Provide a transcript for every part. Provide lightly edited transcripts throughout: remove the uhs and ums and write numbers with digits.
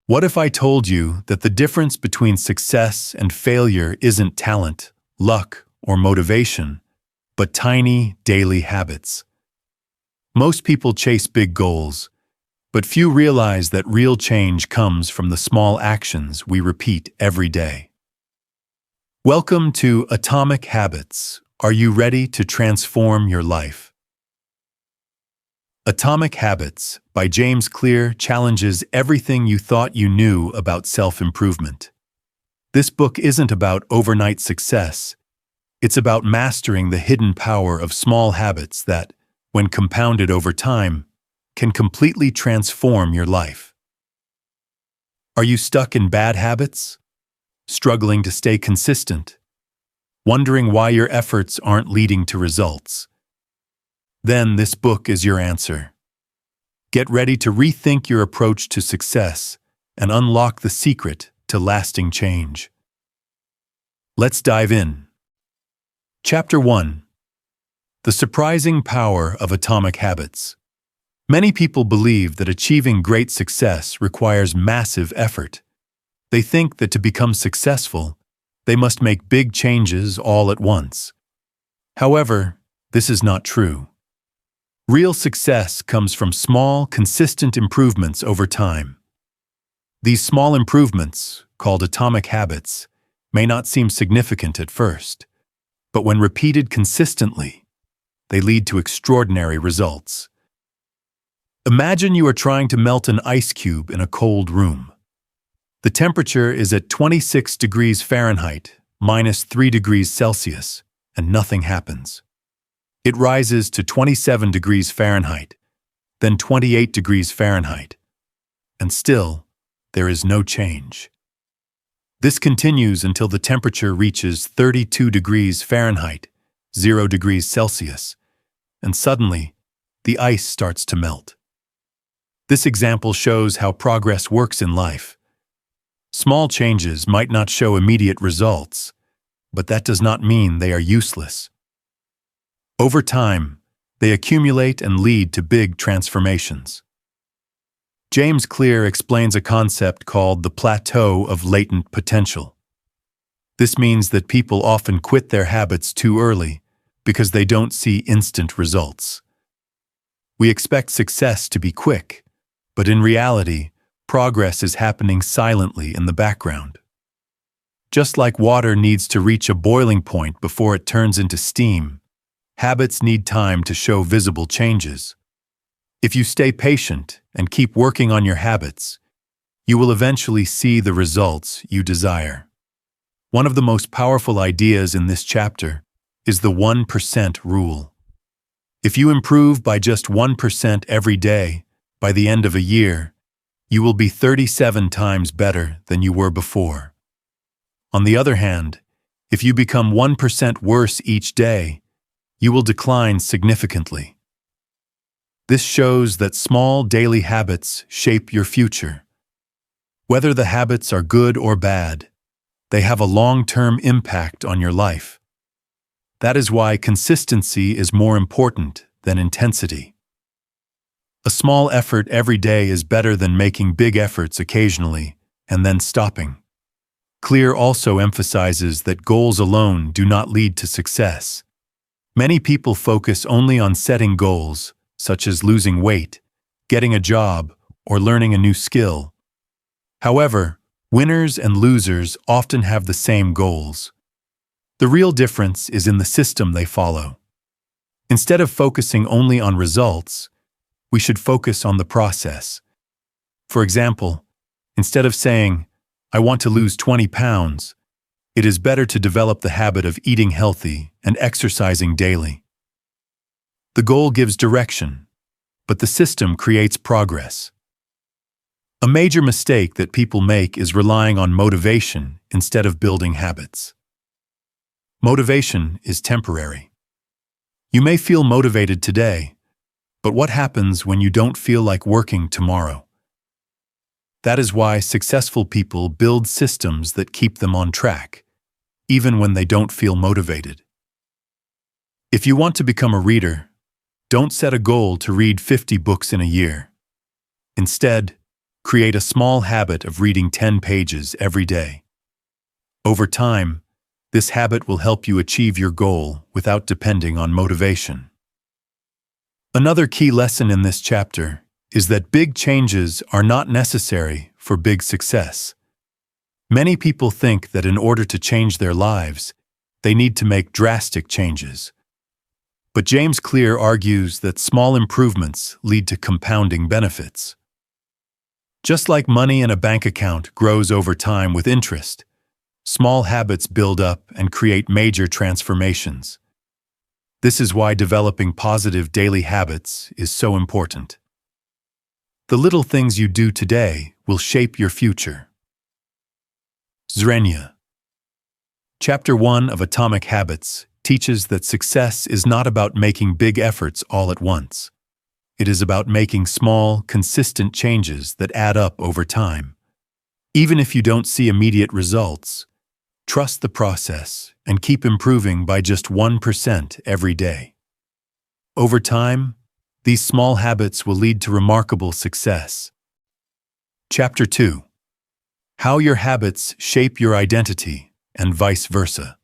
What if I told you that the difference between success and failure isn't talent, luck, or motivation, but tiny, daily habits? Most people chase big goals, but few realize that real change comes from the small actions we repeat every day. Welcome to Atomic Habits. Are you ready to transform your life? Atomic Habits by James Clear challenges everything you thought you knew about self-improvement. This book isn't about overnight success. It's about mastering the hidden power of small habits that, when compounded over time, can completely transform your life. Are you stuck in bad habits? Struggling to stay consistent? Wondering why your efforts aren't leading to results? Then this book is your answer. Get ready to rethink your approach to success and unlock the secret to lasting change. Let's dive in. Chapter 1. The Surprising Power of Atomic Habits. Many people believe that achieving great success requires massive effort. They think that to become successful, they must make big changes all at once. However, this is not true. Real success comes from small, consistent improvements over time. These small improvements, called atomic habits, may not seem significant at first, but when repeated consistently, they lead to extraordinary results. Imagine you are trying to melt an ice cube in a cold room. The temperature is at 26 degrees Fahrenheit, minus 3 degrees Celsius, and nothing happens. It rises to 27 degrees Fahrenheit, then 28 degrees Fahrenheit, and still, there is no change. This continues until the temperature reaches 32 degrees Fahrenheit, 0 degrees Celsius, and suddenly, the ice starts to melt. This example shows how progress works in life. Small changes might not show immediate results, but that does not mean they are useless. Over time, they accumulate and lead to big transformations. James Clear explains a concept called the plateau of latent potential. This means that people often quit their habits too early because they don't see instant results. We expect success to be quick, but in reality, progress is happening silently in the background. Just like water needs to reach a boiling point before it turns into steam, habits need time to show visible changes. If you stay patient and keep working on your habits, you will eventually see the results you desire. One of the most powerful ideas in this chapter is the 1% rule. If you improve by just 1% every day, by the end of a year, you will be 37 times better than you were before. On the other hand, if you become 1% worse each day, you will decline significantly. This shows that small daily habits shape your future. Whether the habits are good or bad, they have a long-term impact on your life. That is why consistency is more important than intensity. A small effort every day is better than making big efforts occasionally and then stopping. Clear also emphasizes that goals alone do not lead to success. Many people focus only on setting goals, such as losing weight, getting a job, or learning a new skill. However, winners and losers often have the same goals. The real difference is in the system they follow. Instead of focusing only on results, we should focus on the process. For example, instead of saying, "I want to lose 20 pounds," it is better to develop the habit of eating healthy and exercising daily. The goal gives direction, but the system creates progress. A major mistake that people make is relying on motivation instead of building habits. Motivation is temporary. You may feel motivated today, but what happens when you don't feel like working tomorrow? That is why successful people build systems that keep them on track, even when they don't feel motivated. If you want to become a reader, don't set a goal to read 50 books in a year. Instead, Create a small habit of reading 10 pages every day. Over time, this habit will help you achieve your goal without depending on motivation. Another key lesson in this chapter is that big changes are not necessary for big success. Many people think that in order to change their lives, they need to make drastic changes. But James Clear argues that small improvements lead to compounding benefits. Just like money in a bank account grows over time with interest, small habits build up and create major transformations. This is why developing positive daily habits is so important. The little things you do today will shape your future. Zrenia. Chapter 1 of Atomic Habits teaches that success is not about making big efforts all at once. It is about making small, consistent changes that add up over time. Even if you don't see immediate results, trust the process and keep improving by just 1% every day. Over time, these small habits will lead to remarkable success. Chapter 2. How your habits shape your identity and vice versa.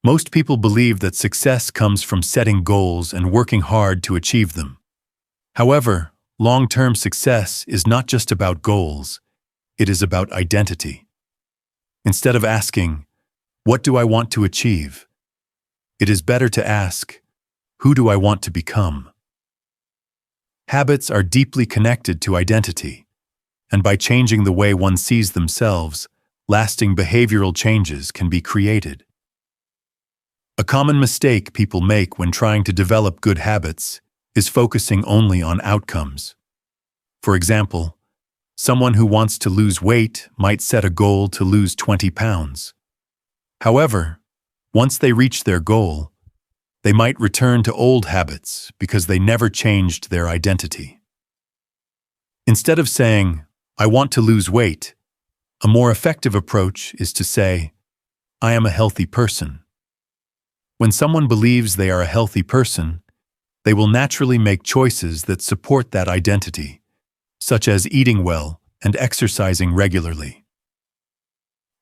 Most people believe that success comes from setting goals and working hard to achieve them. However, long-term success is not just about goals, it is about identity. Instead of asking, "What do I want to achieve?" it is better to ask, "Who do I want to become?" Habits are deeply connected to identity, and by changing the way one sees themselves, lasting behavioral changes can be created. A common mistake people make when trying to develop good habits is focusing only on outcomes. For example, someone who wants to lose weight might set a goal to lose 20 pounds. However, once they reach their goal, they might return to old habits because they never changed their identity. Instead of saying, "I want to lose weight," a more effective approach is to say, "I am a healthy person." When someone believes they are a healthy person, they will naturally make choices that support that identity, such as eating well and exercising regularly.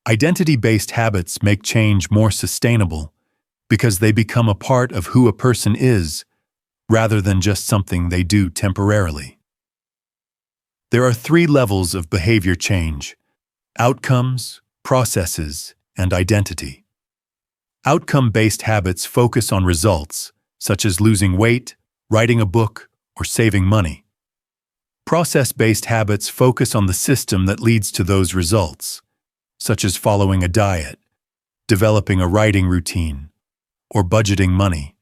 Identity-based habits make change more sustainable because they become a part of who a person is, rather than just something they do temporarily. There are 3 levels of behavior change: outcomes, processes, and identity. Outcome-based habits focus on results, such as losing weight, writing a book, or saving money. Process-based habits focus on the system that leads to those results, such as following a diet, developing a writing routine, or budgeting money.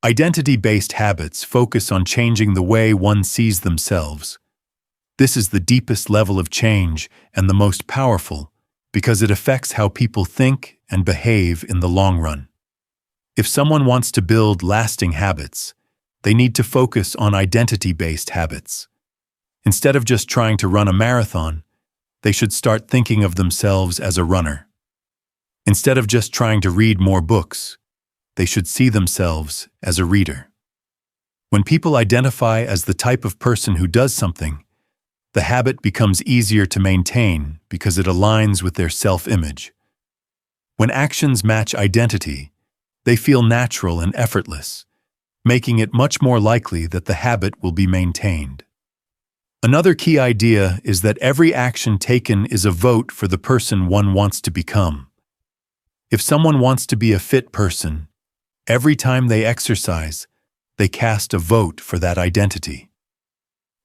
Identity-based habits focus on changing the way one sees themselves. This is the deepest level of change and the most powerful because it affects how people think and behave in the long run. If someone wants to build lasting habits, they need to focus on identity-based habits. Instead of just trying to run a marathon, they should start thinking of themselves as a runner. Instead of just trying to read more books, they should see themselves as a reader. When people identify as the type of person who does something, the habit becomes easier to maintain because it aligns with their self-image. When actions match identity, they feel natural and effortless, making it much more likely that the habit will be maintained. Another key idea is that every action taken is a vote for the person one wants to become. If someone wants to be a fit person, every time they exercise, they cast a vote for that identity.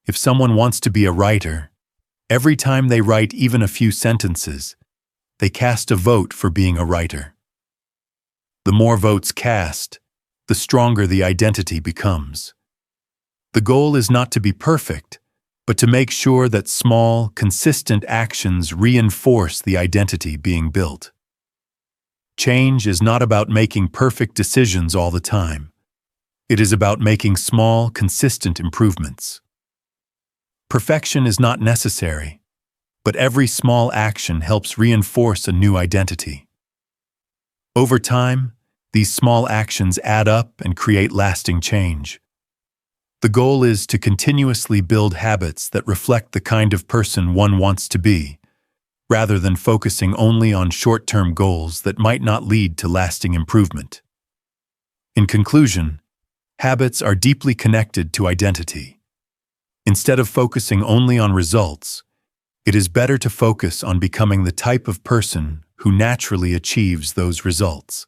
If someone wants to be a writer, every time they write even a few sentences, they cast a vote for being a writer. The more votes cast, the stronger the identity becomes. The goal is not to be perfect, but to make sure that small, consistent actions reinforce the identity being built. Change is not about making perfect decisions all the time. It is about making small, consistent improvements. Perfection is not necessary, but every small action helps reinforce a new identity. Over time, these small actions add up and create lasting change. The goal is to continuously build habits that reflect the kind of person one wants to be, rather than focusing only on short-term goals that might not lead to lasting improvement. In conclusion, habits are deeply connected to identity. Instead of focusing only on results, it is better to focus on becoming the type of person who naturally achieves those results.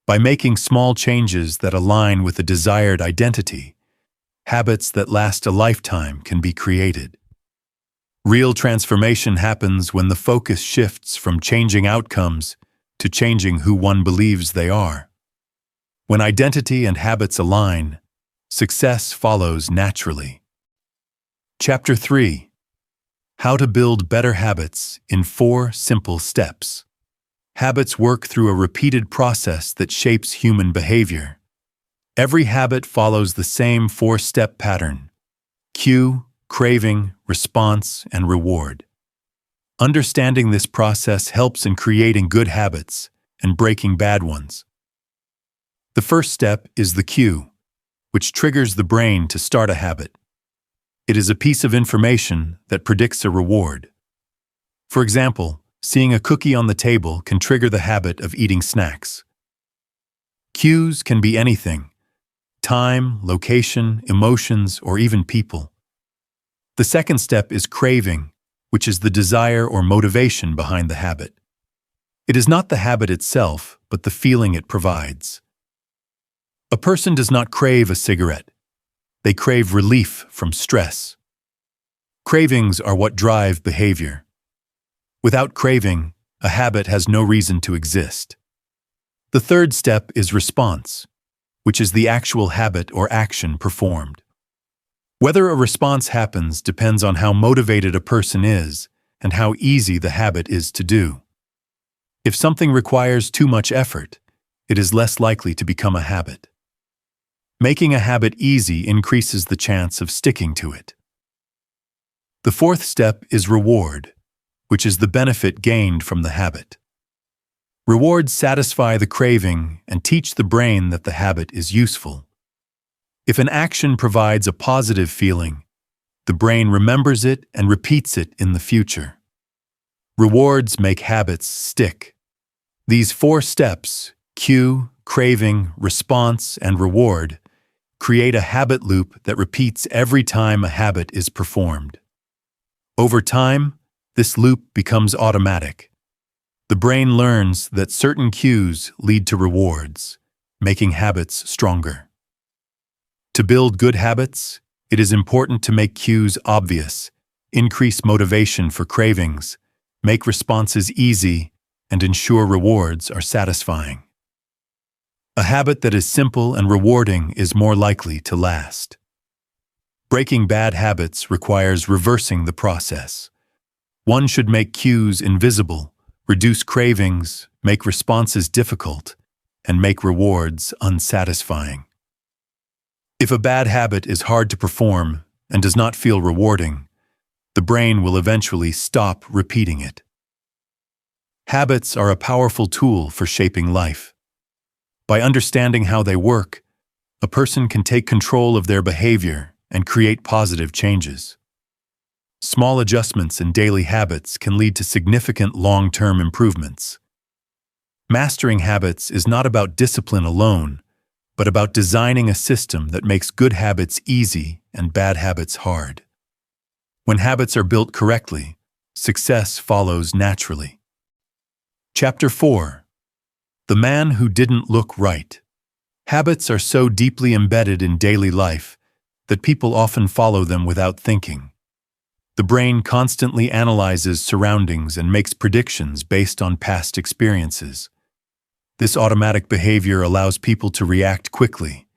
By making small changes that align with a desired identity, habits that last a lifetime can be created. Real transformation happens when the focus shifts from changing outcomes to changing who one believes they are. When identity and habits align, success follows naturally. Chapter 3: How to Build Better Habits in 4 Simple Steps. Habits work through a repeated process that shapes human behavior. Every habit follows the same 4-step pattern: cue, craving, response, and reward. Understanding this process helps in creating good habits and breaking bad ones. The first step is the cue, which triggers the brain to start a habit. It is a piece of information that predicts a reward. For example, seeing a cookie on the table can trigger the habit of eating snacks. Cues can be anything: time, location, emotions, or even people. The second step is craving, which is the desire or motivation behind the habit. It is not the habit itself, but the feeling it provides. A person does not crave a cigarette. They crave relief from stress. Cravings are what drive behavior. Without craving, a habit has no reason to exist. The third step is response, which is the actual habit or action performed. Whether a response happens depends on how motivated a person is and how easy the habit is to do. If something requires too much effort, it is less likely to become a habit. Making a habit easy increases the chance of sticking to it. The fourth step is reward, which is the benefit gained from the habit. Rewards satisfy the craving and teach the brain that the habit is useful. If an action provides a positive feeling, the brain remembers it and repeats it in the future. Rewards make habits stick. These 4 steps, cue, craving, response, and reward, create a habit loop that repeats every time a habit is performed. Over time, this loop becomes automatic. The brain learns that certain cues lead to rewards, making habits stronger. To build good habits, it is important to make cues obvious, increase motivation for cravings, make responses easy, and ensure rewards are satisfying. A habit that is simple and rewarding is more likely to last. Breaking bad habits requires reversing the process. One should make cues invisible, reduce cravings, make responses difficult, and make rewards unsatisfying. If a bad habit is hard to perform and does not feel rewarding, the brain will eventually stop repeating it. Habits are a powerful tool for shaping life. By understanding how they work, a person can take control of their behavior and create positive changes. Small adjustments in daily habits can lead to significant long-term improvements. Mastering habits is not about discipline alone, but about designing a system that makes good habits easy and bad habits hard. When habits are built correctly, success follows naturally. Chapter 4: The Man Who Didn't Look Right. Habits are so deeply embedded in daily life that people often follow them without thinking. The brain constantly analyzes surroundings and makes predictions based on past experiences. This automatic behavior allows people to react quickly,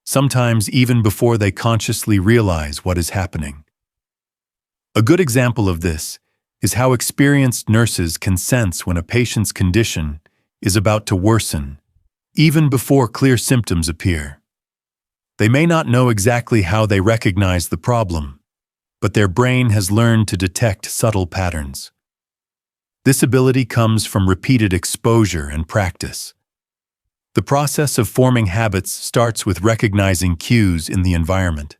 sometimes even before they consciously realize what is happening. A good example of this is how experienced nurses can sense when a patient's condition is about to worsen, even before clear symptoms appear. They may not know exactly how they recognize the problem, but their brain has learned to detect subtle patterns. This ability comes from repeated exposure and practice. The process of forming habits starts with recognizing cues in the environment.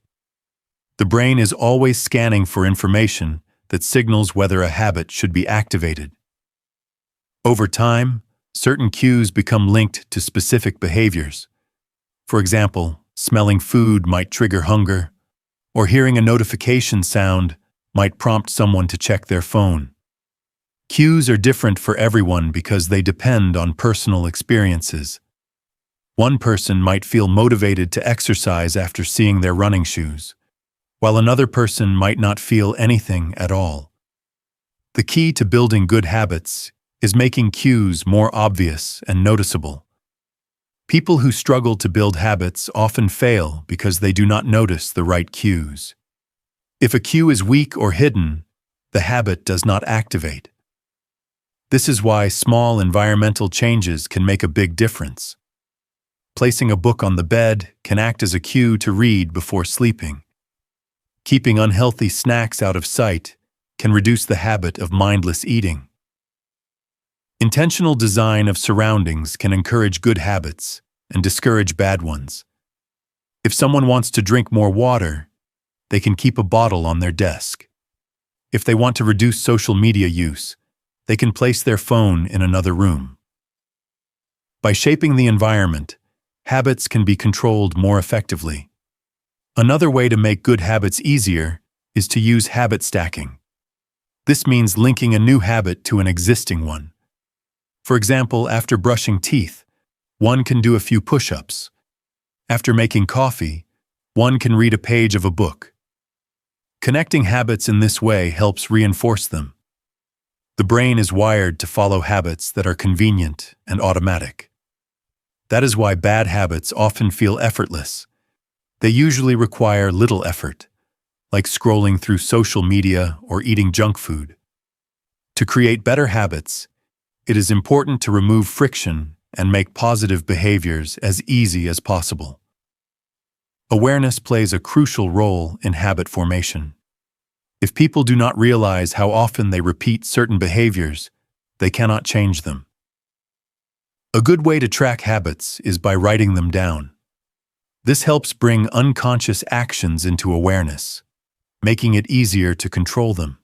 The brain is always scanning for information that signals whether a habit should be activated. Over time, certain cues become linked to specific behaviors. For example, smelling food might trigger hunger, or hearing a notification sound might prompt someone to check their phone. Cues are different for everyone because they depend on personal experiences. One person might feel motivated to exercise after seeing their running shoes, while another person might not feel anything at all. The key to building good habits is making cues more obvious and noticeable. People who struggle to build habits often fail because they do not notice the right cues. If a cue is weak or hidden, the habit does not activate. This is why small environmental changes can make a big difference. Placing a book on the bed can act as a cue to read before sleeping. Keeping unhealthy snacks out of sight can reduce the habit of mindless eating. Intentional design of surroundings can encourage good habits and discourage bad ones. If someone wants to drink more water, they can keep a bottle on their desk. If they want to reduce social media use, they can place their phone in another room. By shaping the environment, habits can be controlled more effectively. Another way to make good habits easier is to use habit stacking. This means linking a new habit to an existing one. For example, after brushing teeth, one can do a few push-ups. After making coffee, one can read a page of a book. Connecting habits in this way helps reinforce them. The brain is wired to follow habits that are convenient and automatic. That is why bad habits often feel effortless. They usually require little effort, like scrolling through social media or eating junk food. To create better habits, it is important to remove friction and make positive behaviors as easy as possible. Awareness plays a crucial role in habit formation. If people do not realize how often they repeat certain behaviors, they cannot change them. A good way to track habits is by writing them down. This helps bring unconscious actions into awareness, making it easier to control them.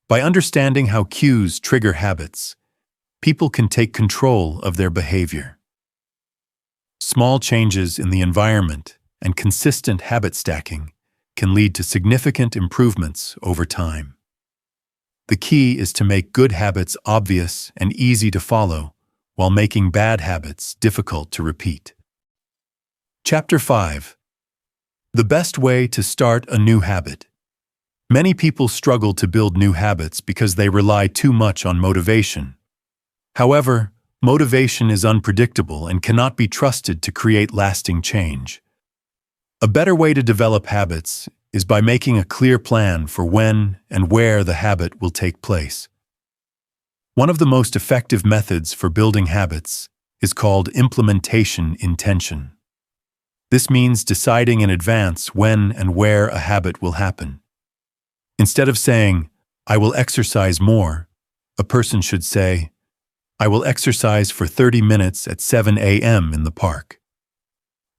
By understanding how cues trigger habits, people can take control of their behavior. Small changes in the environment and consistent habit stacking can lead to significant improvements over time. The key is to make good habits obvious and easy to follow, while making bad habits difficult to repeat. Chapter 5. The best way to start a new habit. Many people struggle to build new habits because they rely too much on motivation. However, motivation is unpredictable and cannot be trusted to create lasting change. A better way to develop habits is by making a clear plan for when and where the habit will take place. One of the most effective methods for building habits is called implementation intention. This means deciding in advance when and where a habit will happen. Instead of saying, "I will exercise more," a person should say, "I will exercise for 30 minutes at 7 a.m. in the park."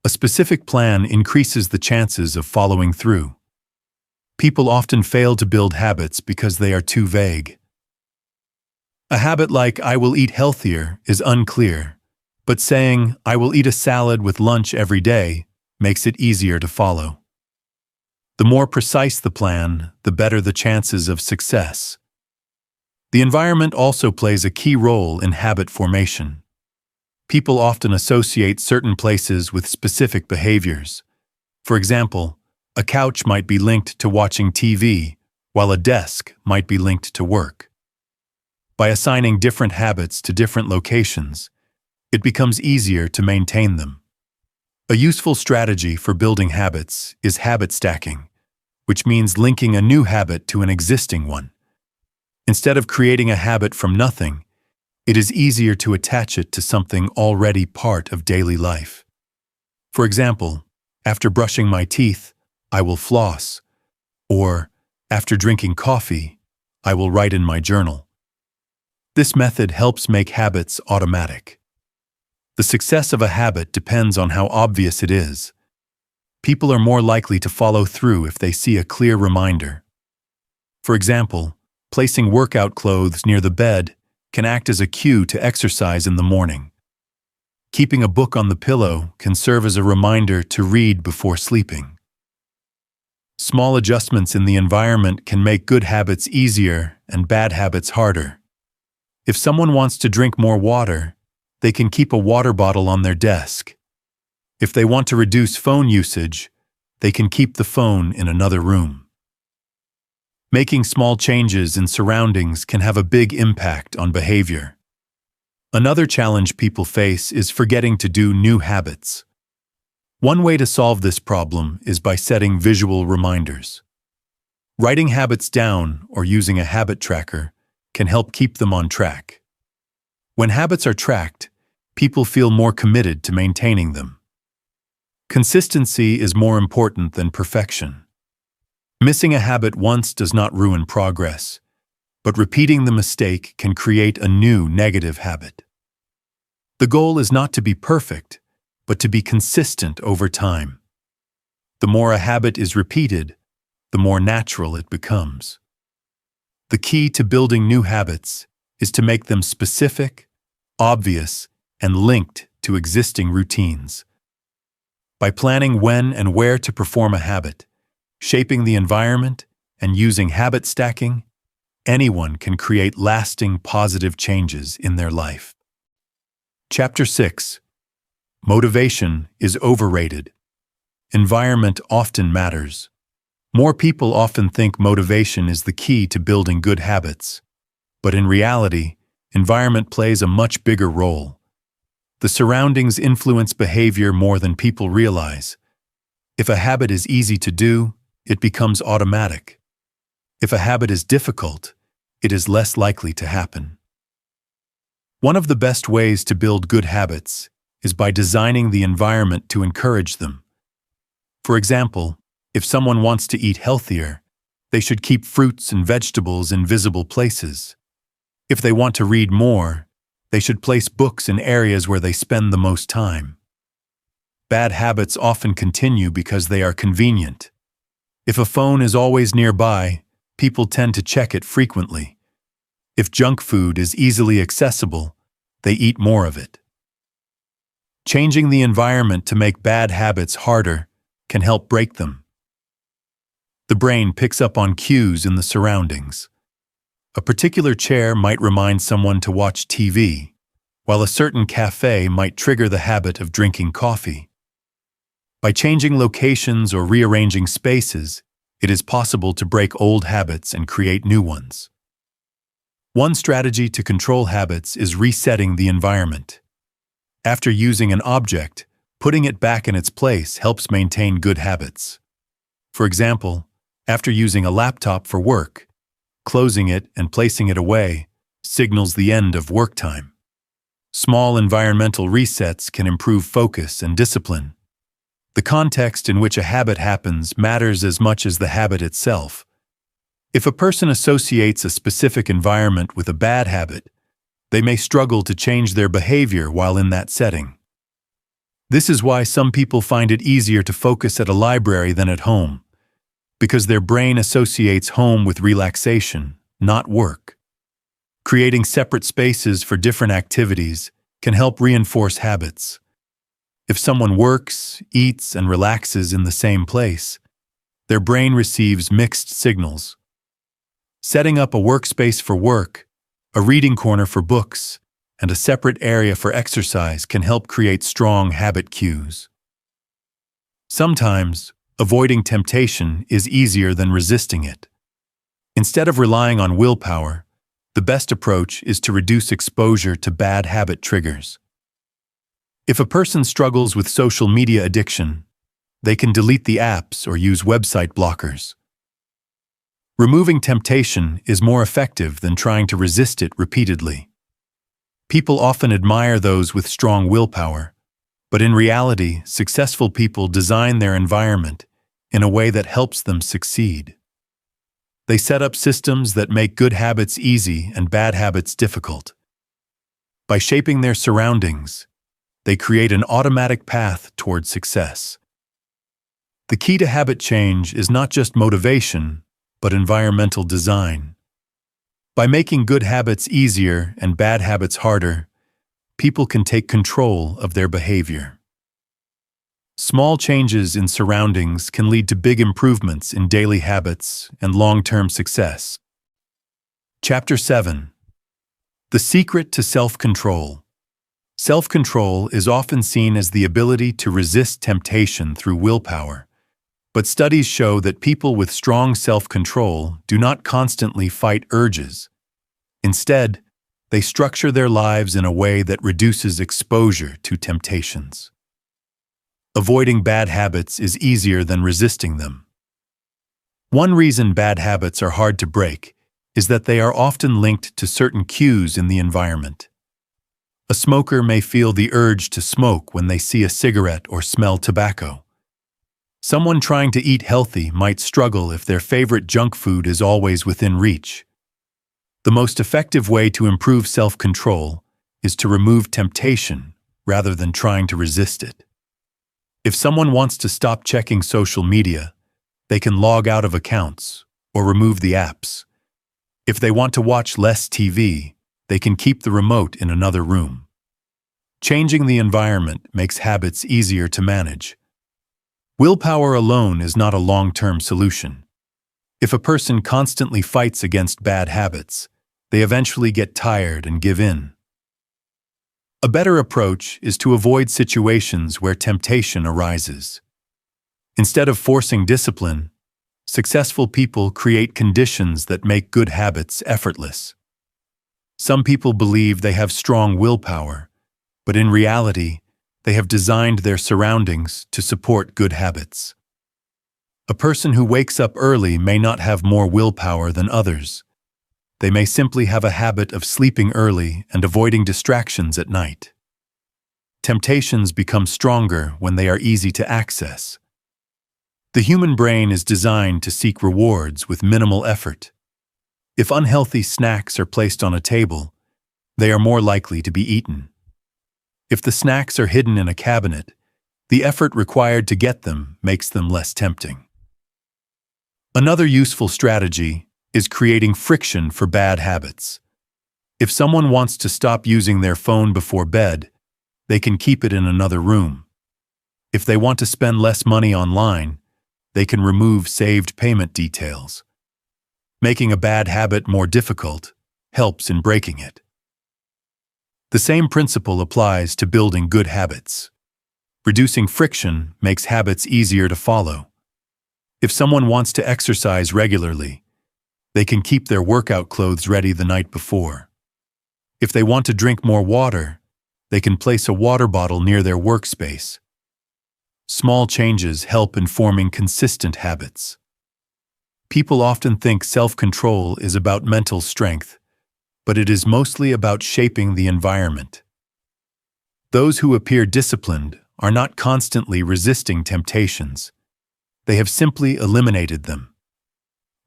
A specific plan increases the chances of following through. People often fail to build habits because they are too vague. A habit like "I will eat healthier" is unclear, but saying "I will eat a salad with lunch every day" makes it easier to follow. The more precise the plan, the better the chances of success. The environment also plays a key role in habit formation. People often associate certain places with specific behaviors. For example, a couch might be linked to watching TV, while a desk might be linked to work. By assigning different habits to different locations, it becomes easier to maintain them. A useful strategy for building habits is habit stacking, which means linking a new habit to an existing one. Instead of creating a habit from nothing, it is easier to attach it to something already part of daily life. For example, after brushing my teeth, I will floss, or after drinking coffee, I will write in my journal. This method helps make habits automatic. The success of a habit depends on how obvious it is. People are more likely to follow through if they see a clear reminder. For example, placing workout clothes near the bed can act as a cue to exercise in the morning. Keeping a book on the pillow can serve as a reminder to read before sleeping. Small adjustments in the environment can make good habits easier and bad habits harder. If someone wants to drink more water, they can keep a water bottle on their desk. If they want to reduce phone usage, they can keep the phone in another room. Making small changes in surroundings can have a big impact on behavior. Another challenge people face is forgetting to do new habits. One way to solve this problem is by setting visual reminders. Writing habits down or using a habit tracker can help keep them on track. When habits are tracked, people feel more committed to maintaining them. Consistency is more important than perfection. Missing a habit once does not ruin progress, but repeating the mistake can create a new negative habit. The goal is not to be perfect, but to be consistent over time. The more a habit is repeated, the more natural it becomes. The key to building new habits is to make them specific, obvious, and linked to existing routines. By planning when and where to perform a habit, shaping the environment, and using habit stacking, anyone can create lasting positive changes in their life. Chapter 6. Motivation is overrated. Environment often matters. More people often think motivation is the key to building good habits, but in reality, environment plays a much bigger role. The surroundings influence behavior more than people realize. If a habit is easy to do, it becomes automatic. If a habit is difficult, it is less likely to happen. One of the best ways to build good habits is by designing the environment to encourage them. For example, if someone wants to eat healthier, they should keep fruits and vegetables in visible places. If they want to read more, they should place books in areas where they spend the most time. Bad habits often continue because they are convenient. If a phone is always nearby, people tend to check it frequently. If junk food is easily accessible, they eat more of it. Changing the environment to make bad habits harder can help break them. The brain picks up on cues in the surroundings. A particular chair might remind someone to watch TV, while a certain cafe might trigger the habit of drinking coffee. By changing locations or rearranging spaces, it is possible to break old habits and create new ones. One strategy to control habits is resetting the environment. After using an object, putting it back in its place helps maintain good habits. For example, after using a laptop for work, closing it and placing it away signals the end of work time. Small environmental resets can improve focus and discipline. The context in which a habit happens matters as much as the habit itself. If a person associates a specific environment with a bad habit, they may struggle to change their behavior while in that setting. This is why some people find it easier to focus at a library than at home, because their brain associates home with relaxation, not work. Creating separate spaces for different activities can help reinforce habits. If someone works, eats, and relaxes in the same place, their brain receives mixed signals. Setting up a workspace for work, a reading corner for books, and a separate area for exercise can help create strong habit cues. Sometimes, avoiding temptation is easier than resisting it. Instead of relying on willpower, the best approach is to reduce exposure to bad habit triggers. If a person struggles with social media addiction, they can delete the apps or use website blockers. Removing temptation is more effective than trying to resist it repeatedly. People often admire those with strong willpower, but in reality, successful people design their environment in a way that helps them succeed. They set up systems that make good habits easy and bad habits difficult. By shaping their surroundings, They create an automatic path toward success. The key to habit change is not just motivation, but environmental design. By making good habits easier and bad habits harder, people can take control of their behavior. Small changes in surroundings can lead to big improvements in daily habits and long-term success. Chapter 7. The Secret to Self-Control. Self-control is often seen as the ability to resist temptation through willpower, but studies show that people with strong self-control do not constantly fight urges. Instead, they structure their lives in a way that reduces exposure to temptations. Avoiding bad habits is easier than resisting them. One reason bad habits are hard to break is that they are often linked to certain cues in the environment. A smoker may feel the urge to smoke when they see a cigarette or smell tobacco. Someone trying to eat healthy might struggle if their favorite junk food is always within reach. The most effective way to improve self-control is to remove temptation rather than trying to resist it. If someone wants to stop checking social media, they can log out of accounts or remove the apps. If they want to watch less TV, they can keep the remote in another room. Changing the environment makes habits easier to manage. Willpower alone is not a long-term solution. If a person constantly fights against bad habits, they eventually get tired and give in. A better approach is to avoid situations where temptation arises. Instead of forcing discipline, successful people create conditions that make good habits effortless. Some people believe they have strong willpower, but in reality, they have designed their surroundings to support good habits. A person who wakes up early may not have more willpower than others. They may simply have a habit of sleeping early and avoiding distractions at night. Temptations become stronger when they are easy to access. The human brain is designed to seek rewards with minimal effort. If unhealthy snacks are placed on a table, they are more likely to be eaten. If the snacks are hidden in a cabinet, the effort required to get them makes them less tempting. Another useful strategy is creating friction for bad habits. If someone wants to stop using their phone before bed, they can keep it in another room. If they want to spend less money online, they can remove saved payment details. Making a bad habit more difficult helps in breaking it. The same principle applies to building good habits. Reducing friction makes habits easier to follow. If someone wants to exercise regularly, they can keep their workout clothes ready the night before. If they want to drink more water, they can place a water bottle near their workspace. Small changes help in forming consistent habits. People often think self-control is about mental strength, but it is mostly about shaping the environment. Those who appear disciplined are not constantly resisting temptations. They have simply eliminated them.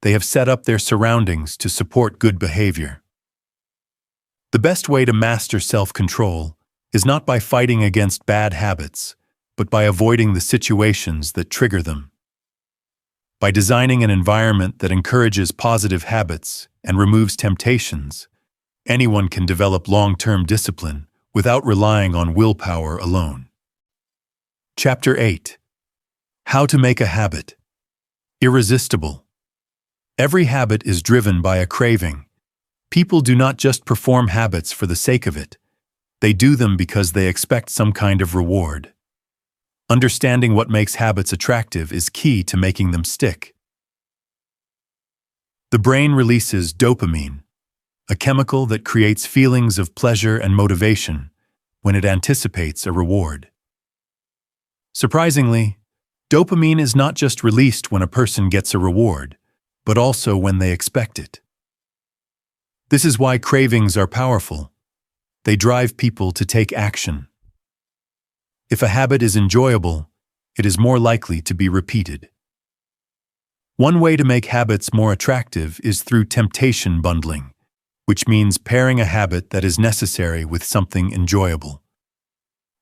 They have set up their surroundings to support good behavior. The best way to master self-control is not by fighting against bad habits, but by avoiding the situations that trigger them. By designing an environment that encourages positive habits and removes temptations, anyone can develop long-term discipline without relying on willpower alone. Chapter 8. How to make a habit. Irresistible. Every habit is driven by a craving. People do not just perform habits for the sake of it. They do them because they expect some kind of reward. Understanding what makes habits attractive is key to making them stick. The brain releases dopamine, a chemical that creates feelings of pleasure and motivation when it anticipates a reward. Surprisingly, dopamine is not just released when a person gets a reward, but also when they expect it. This is why cravings are powerful. They drive people to take action. If a habit is enjoyable, it is more likely to be repeated. One way to make habits more attractive is through temptation bundling, which means pairing a habit that is necessary with something enjoyable.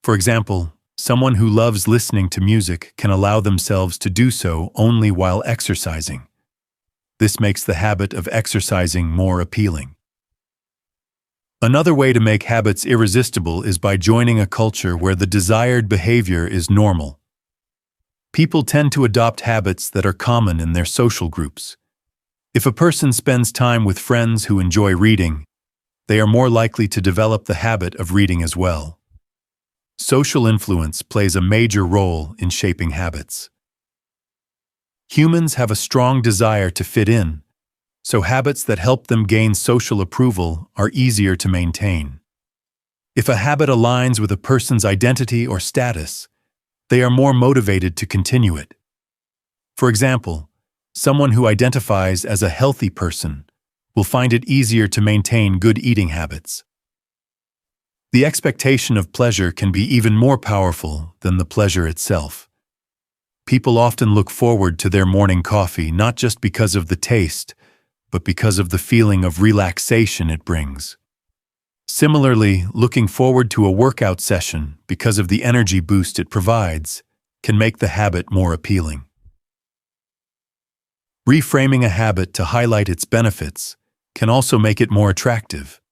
For example, someone who loves listening to music can allow themselves to do so only while exercising. This makes the habit of exercising more appealing. Another way to make habits irresistible is by joining a culture where the desired behavior is normal. People tend to adopt habits that are common in their social groups. If a person spends time with friends who enjoy reading, they are more likely to develop the habit of reading as well. Social influence plays a major role in shaping habits. Humans have a strong desire to fit in, so habits that help them gain social approval are easier to maintain. If a habit aligns with a person's identity or status, they are more motivated to continue it. For example, someone who identifies as a healthy person will find it easier to maintain good eating habits. The expectation of pleasure can be even more powerful than the pleasure itself. People often look forward to their morning coffee not just because of the taste, but because of the feeling of relaxation it brings. Similarly, looking forward to a workout session because of the energy boost it provides can make the habit more appealing. Reframing a habit to highlight its benefits can also make it more attractive.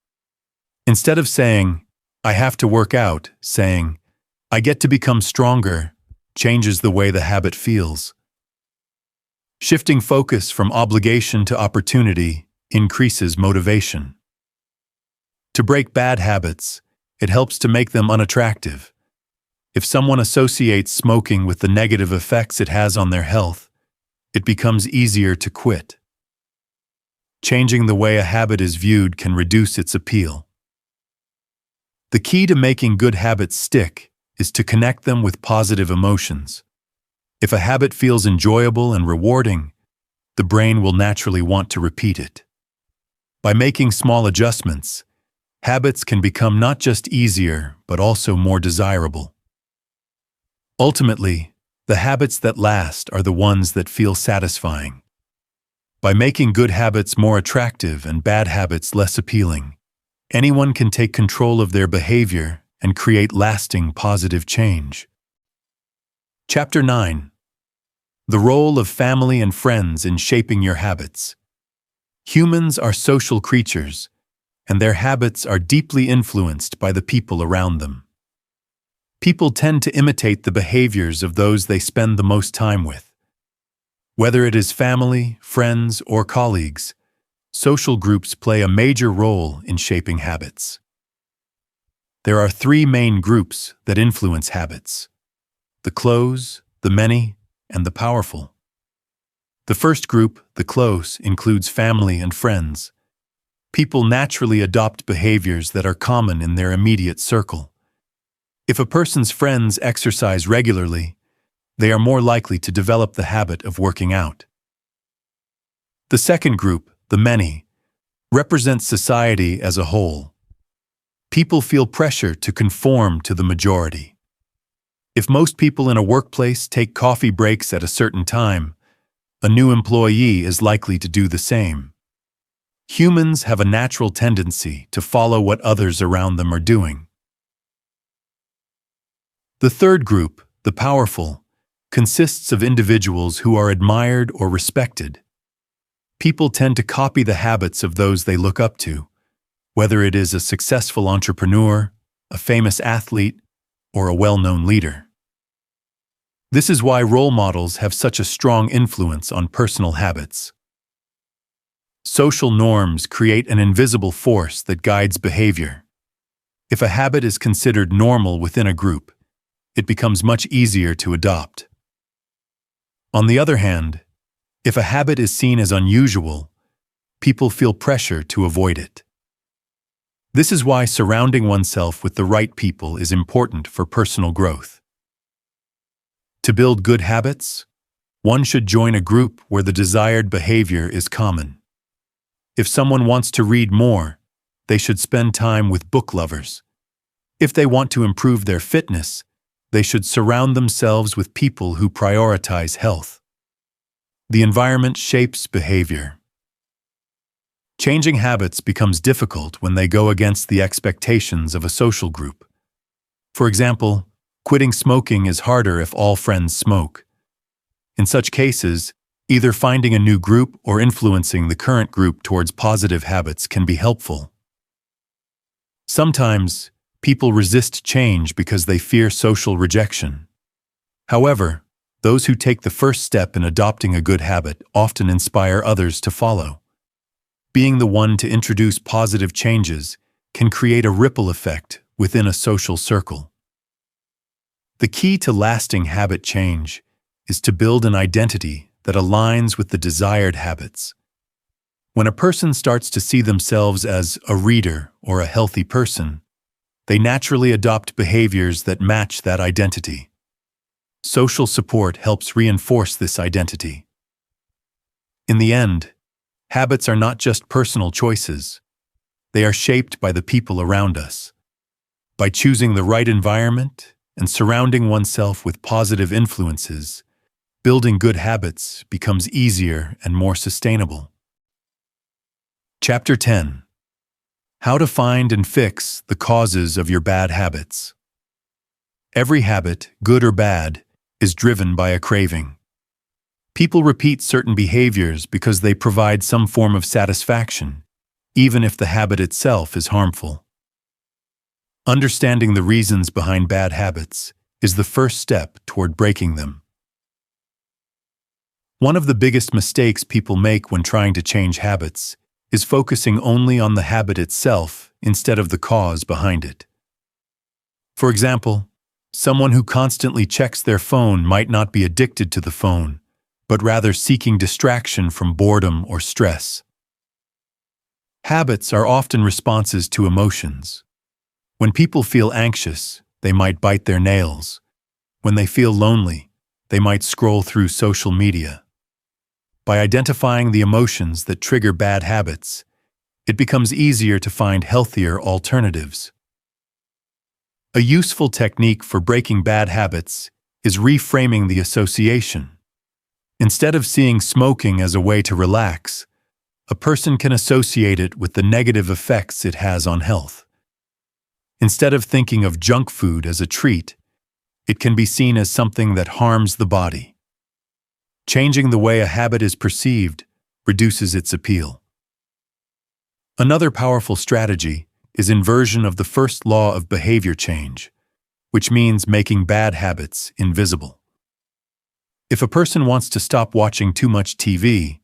Instead of saying, "I have to work out," saying, "I get to become stronger," changes the way the habit feels. Shifting focus from obligation to opportunity increases motivation. To break bad habits, it helps to make them unattractive. If someone associates smoking with the negative effects it has on their health, it becomes easier to quit. Changing the way a habit is viewed can reduce its appeal. The key to making good habits stick is to connect them with positive emotions. If a habit feels enjoyable and rewarding, the brain will naturally want to repeat it. By making small adjustments, habits can become not just easier, but also more desirable. Ultimately, the habits that last are the ones that feel satisfying. By making good habits more attractive and bad habits less appealing, anyone can take control of their behavior and create lasting positive change. Chapter 9. The role of family and friends in shaping your habits. Humans are social creatures, and their habits are deeply influenced by the people around them. People tend to imitate the behaviors of those they spend the most time with. Whether it is family, friends, or colleagues, social groups play a major role in shaping habits. There are three main groups that influence habits: the close, the many, and the powerful. The first group, the close, includes family and friends. People naturally adopt behaviors that are common in their immediate circle. If a person's friends exercise regularly, they are more likely to develop the habit of working out. The second group, the many, represents society as a whole. People feel pressure to conform to the majority. If most people in a workplace take coffee breaks at a certain time, a new employee is likely to do the same. Humans have a natural tendency to follow what others around them are doing. The third group, the powerful, consists of individuals who are admired or respected. People tend to copy the habits of those they look up to, whether it is a successful entrepreneur, a famous athlete, or a well-known leader. This is why role models have such a strong influence on personal habits. Social norms create an invisible force that guides behavior. If a habit is considered normal within a group, it becomes much easier to adopt. On the other hand, if a habit is seen as unusual, people feel pressure to avoid it. This is why surrounding oneself with the right people is important for personal growth. To build good habits, one should join a group where the desired behavior is common. If someone wants to read more, they should spend time with book lovers. If they want to improve their fitness, they should surround themselves with people who prioritize health. The environment shapes behavior. Changing habits becomes difficult when they go against the expectations of a social group. For example, quitting smoking is harder if all friends smoke. In such cases, either finding a new group or influencing the current group towards positive habits can be helpful. Sometimes, people resist change because they fear social rejection. However, those who take the first step in adopting a good habit often inspire others to follow. Being the one to introduce positive changes can create a ripple effect within a social circle. The key to lasting habit change is to build an identity that aligns with the desired habits. When a person starts to see themselves as a reader or a healthy person, they naturally adopt behaviors that match that identity. Social support helps reinforce this identity. In the end, habits are not just personal choices. They are shaped by the people around us. By choosing the right environment and surrounding oneself with positive influences, building good habits becomes easier and more sustainable. Chapter 10. How to find and fix the causes of your bad habits. Every habit, good or bad, is driven by a craving. People repeat certain behaviors because they provide some form of satisfaction, even if the habit itself is harmful. Understanding the reasons behind bad habits is the first step toward breaking them. One of the biggest mistakes people make when trying to change habits is focusing only on the habit itself instead of the cause behind it. For example, someone who constantly checks their phone might not be addicted to the phone, but rather seeking distraction from boredom or stress. Habits are often responses to emotions. When people feel anxious, they might bite their nails. When they feel lonely, they might scroll through social media. By identifying the emotions that trigger bad habits, it becomes easier to find healthier alternatives. A useful technique for breaking bad habits is reframing the association. Instead of seeing smoking as a way to relax, a person can associate it with the negative effects it has on health. Instead of thinking of junk food as a treat, it can be seen as something that harms the body. Changing the way a habit is perceived reduces its appeal. Another powerful strategy is inversion of the first law of behavior change, which means making bad habits invisible. If a person wants to stop watching too much TV,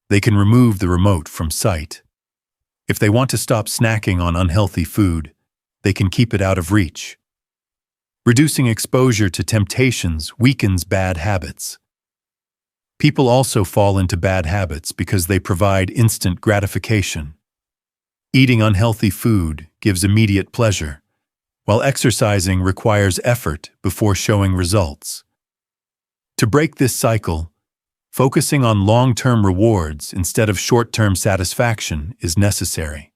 they can remove the remote from sight. If they want to stop snacking on unhealthy food, they can keep it out of reach. Reducing exposure to temptations weakens bad habits. People also fall into bad habits because they provide instant gratification. Eating unhealthy food gives immediate pleasure, while exercising requires effort before showing results. To break this cycle, focusing on long-term rewards instead of short-term satisfaction is necessary.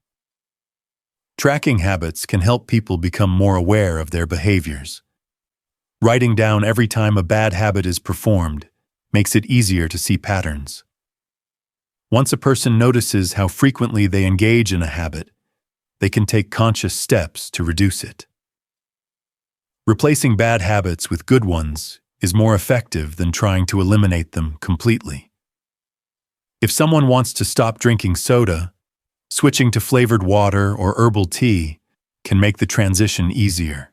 Tracking habits can help people become more aware of their behaviors. Writing down every time a bad habit is performed makes it easier to see patterns. Once a person notices how frequently they engage in a habit, they can take conscious steps to reduce it. Replacing bad habits with good ones is more effective than trying to eliminate them completely. If someone wants to stop drinking soda, switching to flavored water or herbal tea can make the transition easier.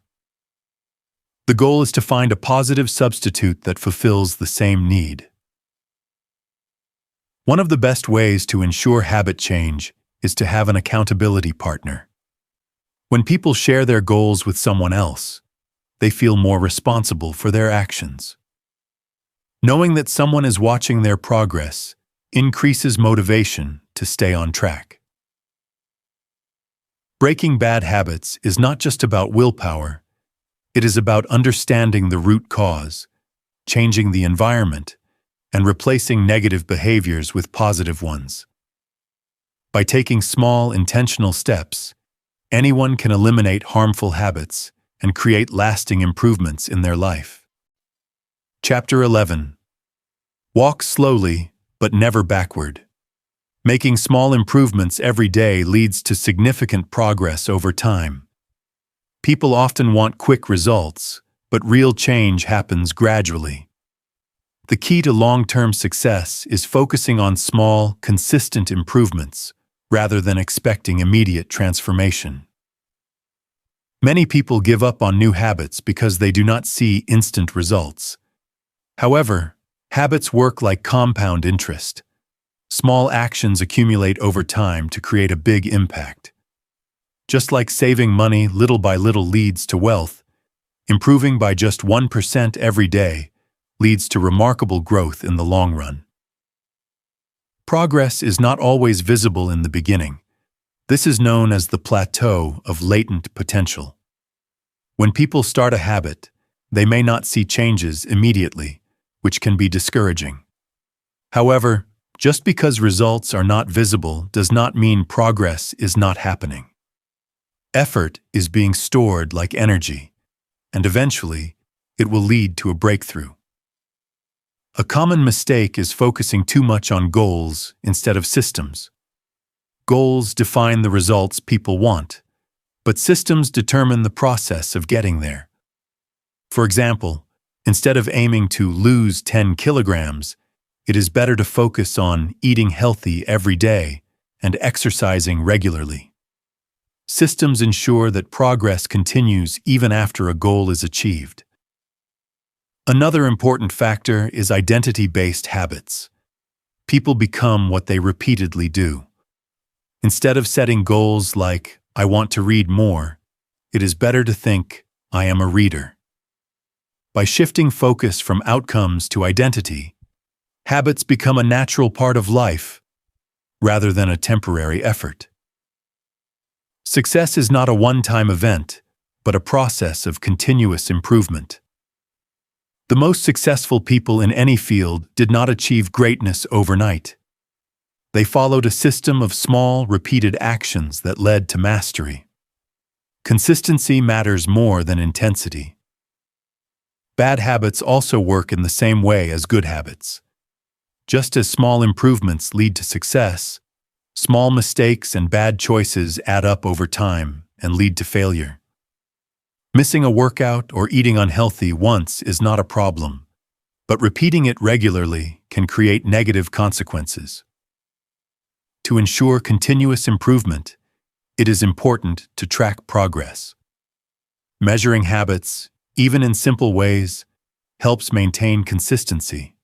The goal is to find a positive substitute that fulfills the same need. One of the best ways to ensure habit change is to have an accountability partner. When people share their goals with someone else, they feel more responsible for their actions. Knowing that someone is watching their progress increases motivation to stay on track. Breaking bad habits is not just about willpower. It is about understanding the root cause, changing the environment, and replacing negative behaviors with positive ones. By taking small, intentional steps, anyone can eliminate harmful habits and create lasting improvements in their life. Chapter 11. Walk slowly, but never backward. Making small improvements every day leads to significant progress over time. People often want quick results, but real change happens gradually. The key to long-term success is focusing on small, consistent improvements rather than expecting immediate transformation. Many people give up on new habits because they do not see instant results. However, habits work like compound interest. Small actions accumulate over time to create a big impact. Just like saving money little by little leads to wealth, improving by just 1% every day leads to remarkable growth in the long run. Progress is not always visible in the beginning. This is known as the plateau of latent potential. When people start a habit, they may not see changes immediately, which can be discouraging. However, just because results are not visible does not mean progress is not happening. Effort is being stored like energy, and eventually, it will lead to a breakthrough. A common mistake is focusing too much on goals instead of systems. Goals define the results people want, but systems determine the process of getting there. For example, instead of aiming to lose 10 kilograms, it is better to focus on eating healthy every day and exercising regularly. Systems ensure that progress continues even after a goal is achieved. Another important factor is identity-based habits. People become what they repeatedly do. Instead of setting goals like, "I want to read more," it is better to think, "I am a reader." By shifting focus from outcomes to identity, habits become a natural part of life rather than a temporary effort. Success is not a one-time event, but a process of continuous improvement. The most successful people in any field did not achieve greatness overnight. They followed a system of small, repeated actions that led to mastery. Consistency matters more than intensity. Bad habits also work in the same way as good habits. Just as small improvements lead to success, small mistakes and bad choices add up over time and lead to failure. Missing a workout or eating unhealthy once is not a problem, but repeating it regularly can create negative consequences. To ensure continuous improvement, it is important to track progress. Measuring habits, even in simple ways, helps maintain consistency.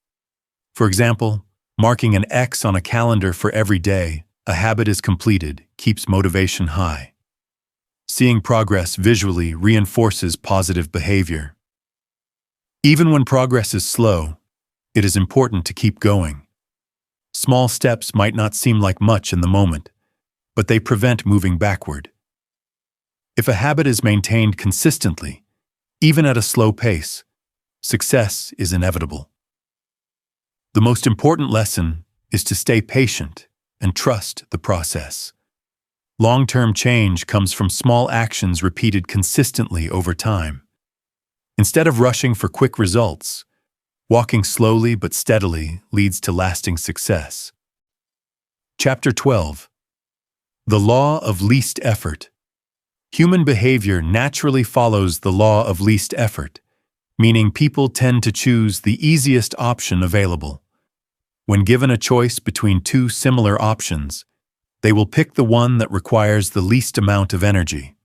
For example, marking an X on a calendar for every day a habit is completed keeps motivation high. Seeing progress visually reinforces positive behavior. Even when progress is slow, it is important to keep going. Small steps might not seem like much in the moment, but they prevent moving backward. If a habit is maintained consistently, even at a slow pace, success is inevitable. The most important lesson is to stay patient and trust the process. Long-term change comes from small actions repeated consistently over time. Instead of rushing for quick results, walking slowly but steadily leads to lasting success. Chapter 12. The Law of Least Effort. Human behavior naturally follows the law of least effort, meaning people tend to choose the easiest option available. When given a choice between two similar options, they will pick the one that requires the least amount of energy.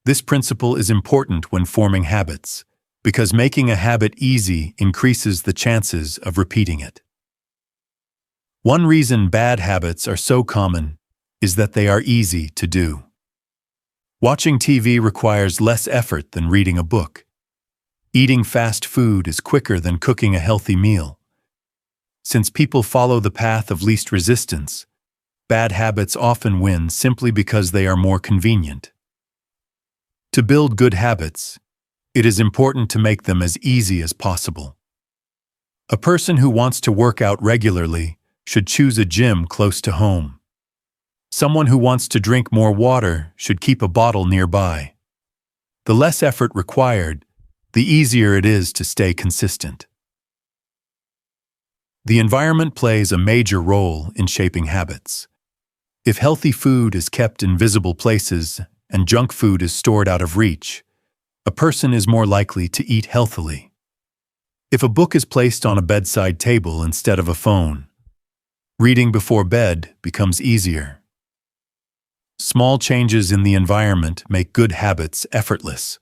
This principle is important when forming habits, because making a habit easy increases the chances of repeating it. One reason bad habits are so common is that they are easy to do. Watching TV requires less effort than reading a book. Eating fast food is quicker than cooking a healthy meal. Since people follow the path of least resistance, bad habits often win simply because they are more convenient. To build good habits, it is important to make them as easy as possible. A person who wants to work out regularly should choose a gym close to home. Someone who wants to drink more water should keep a bottle nearby. The less effort required, the easier it is to stay consistent. The environment plays a major role in shaping habits. If healthy food is kept in visible places and junk food is stored out of reach, a person is more likely to eat healthily. If a book is placed on a bedside table instead of a phone, reading before bed becomes easier. Small changes in the environment make good habits effortless.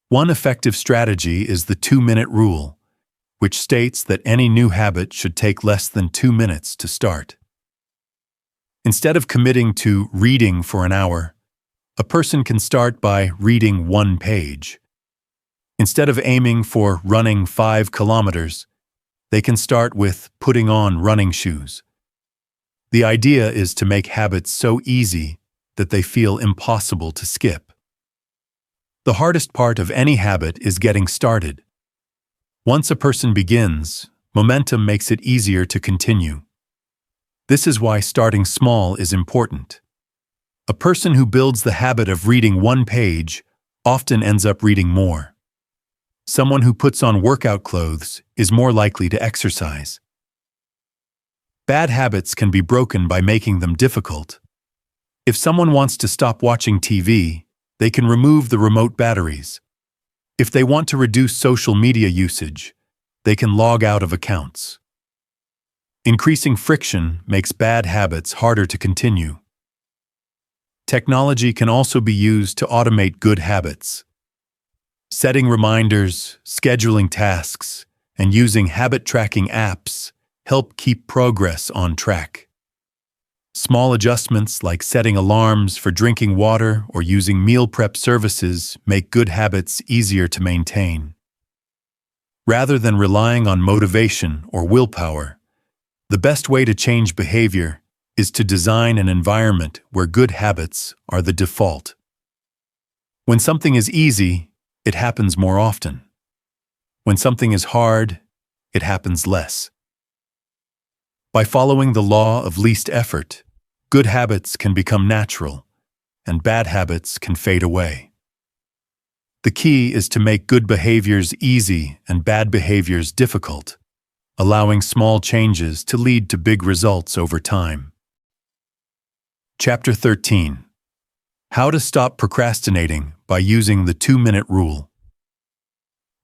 One effective strategy is the 2-minute rule, which states that any new habit should take less than 2 minutes to start. Instead of committing to reading for an hour, a person can start by reading 1 page. Instead of aiming for running 5 kilometers, they can start with putting on running shoes. The idea is to make habits so easy that they feel impossible to skip. The hardest part of any habit is getting started. Once a person begins, momentum makes it easier to continue. This is why starting small is important. A person who builds the habit of reading 1 page often ends up reading more. Someone who puts on workout clothes is more likely to exercise. Bad habits can be broken by making them difficult. If someone wants to stop watching TV, they can remove the remote batteries. If they want to reduce social media usage, they can log out of accounts. Increasing friction makes bad habits harder to continue. Technology can also be used to automate good habits. Setting reminders, scheduling tasks, and using habit-tracking apps help keep progress on track. Small adjustments like setting alarms for drinking water or using meal prep services make good habits easier to maintain. Rather than relying on motivation or willpower, the best way to change behavior is to design an environment where good habits are the default. When something is easy, it happens more often. When something is hard, it happens less. By following the law of least effort, good habits can become natural, and bad habits can fade away. The key is to make good behaviors easy and bad behaviors difficult, allowing small changes to lead to big results over time. Chapter 13. How to stop procrastinating by using the 2-minute rule.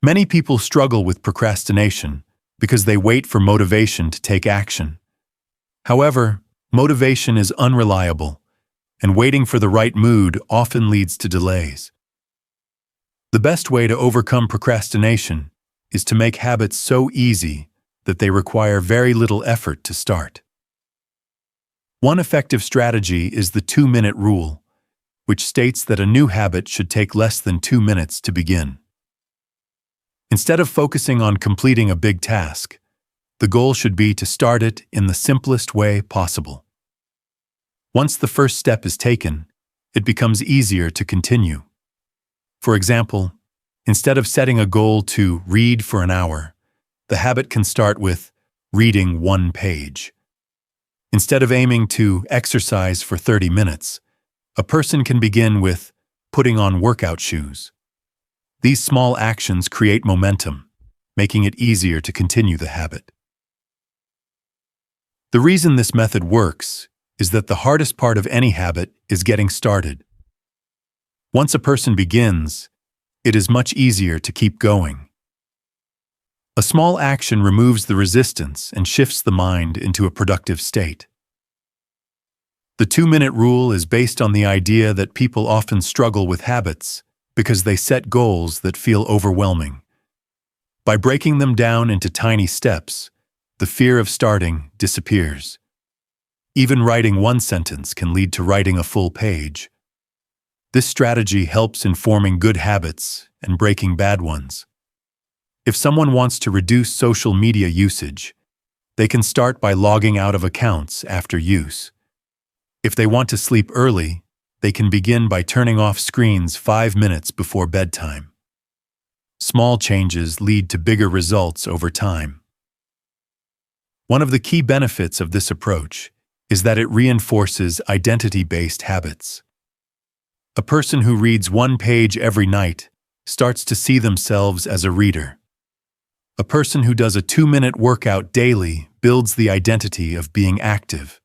Many people struggle with procrastination because they wait for motivation to take action. However, motivation is unreliable, and waiting for the right mood often leads to delays. The best way to overcome procrastination is to make habits so easy that they require very little effort to start. One effective strategy is the 2-minute rule, which states that a new habit should take less than 2 minutes to begin. Instead of focusing on completing a big task, the goal should be to start it in the simplest way possible. Once the first step is taken, it becomes easier to continue. For example, instead of setting a goal to read for an hour, the habit can start with reading 1 page. Instead of aiming to exercise for 30 minutes, a person can begin with putting on workout shoes. These small actions create momentum, making it easier to continue the habit. The reason this method works is that the hardest part of any habit is getting started. Once a person begins, it is much easier to keep going. A small action removes the resistance and shifts the mind into a productive state. The 2-minute rule is based on the idea that people often struggle with habits because they set goals that feel overwhelming. By breaking them down into tiny steps, the fear of starting disappears. Even writing 1 sentence can lead to writing a full page. This strategy helps in forming good habits and breaking bad ones. If someone wants to reduce social media usage, they can start by logging out of accounts after use. If they want to sleep early, they can begin by turning off screens 5 minutes before bedtime. Small changes lead to bigger results over time. One of the key benefits of this approach is that it reinforces identity-based habits. A person who reads 1 page every night starts to see themselves as a reader. A person who does a 2-minute workout daily builds the identity of being active.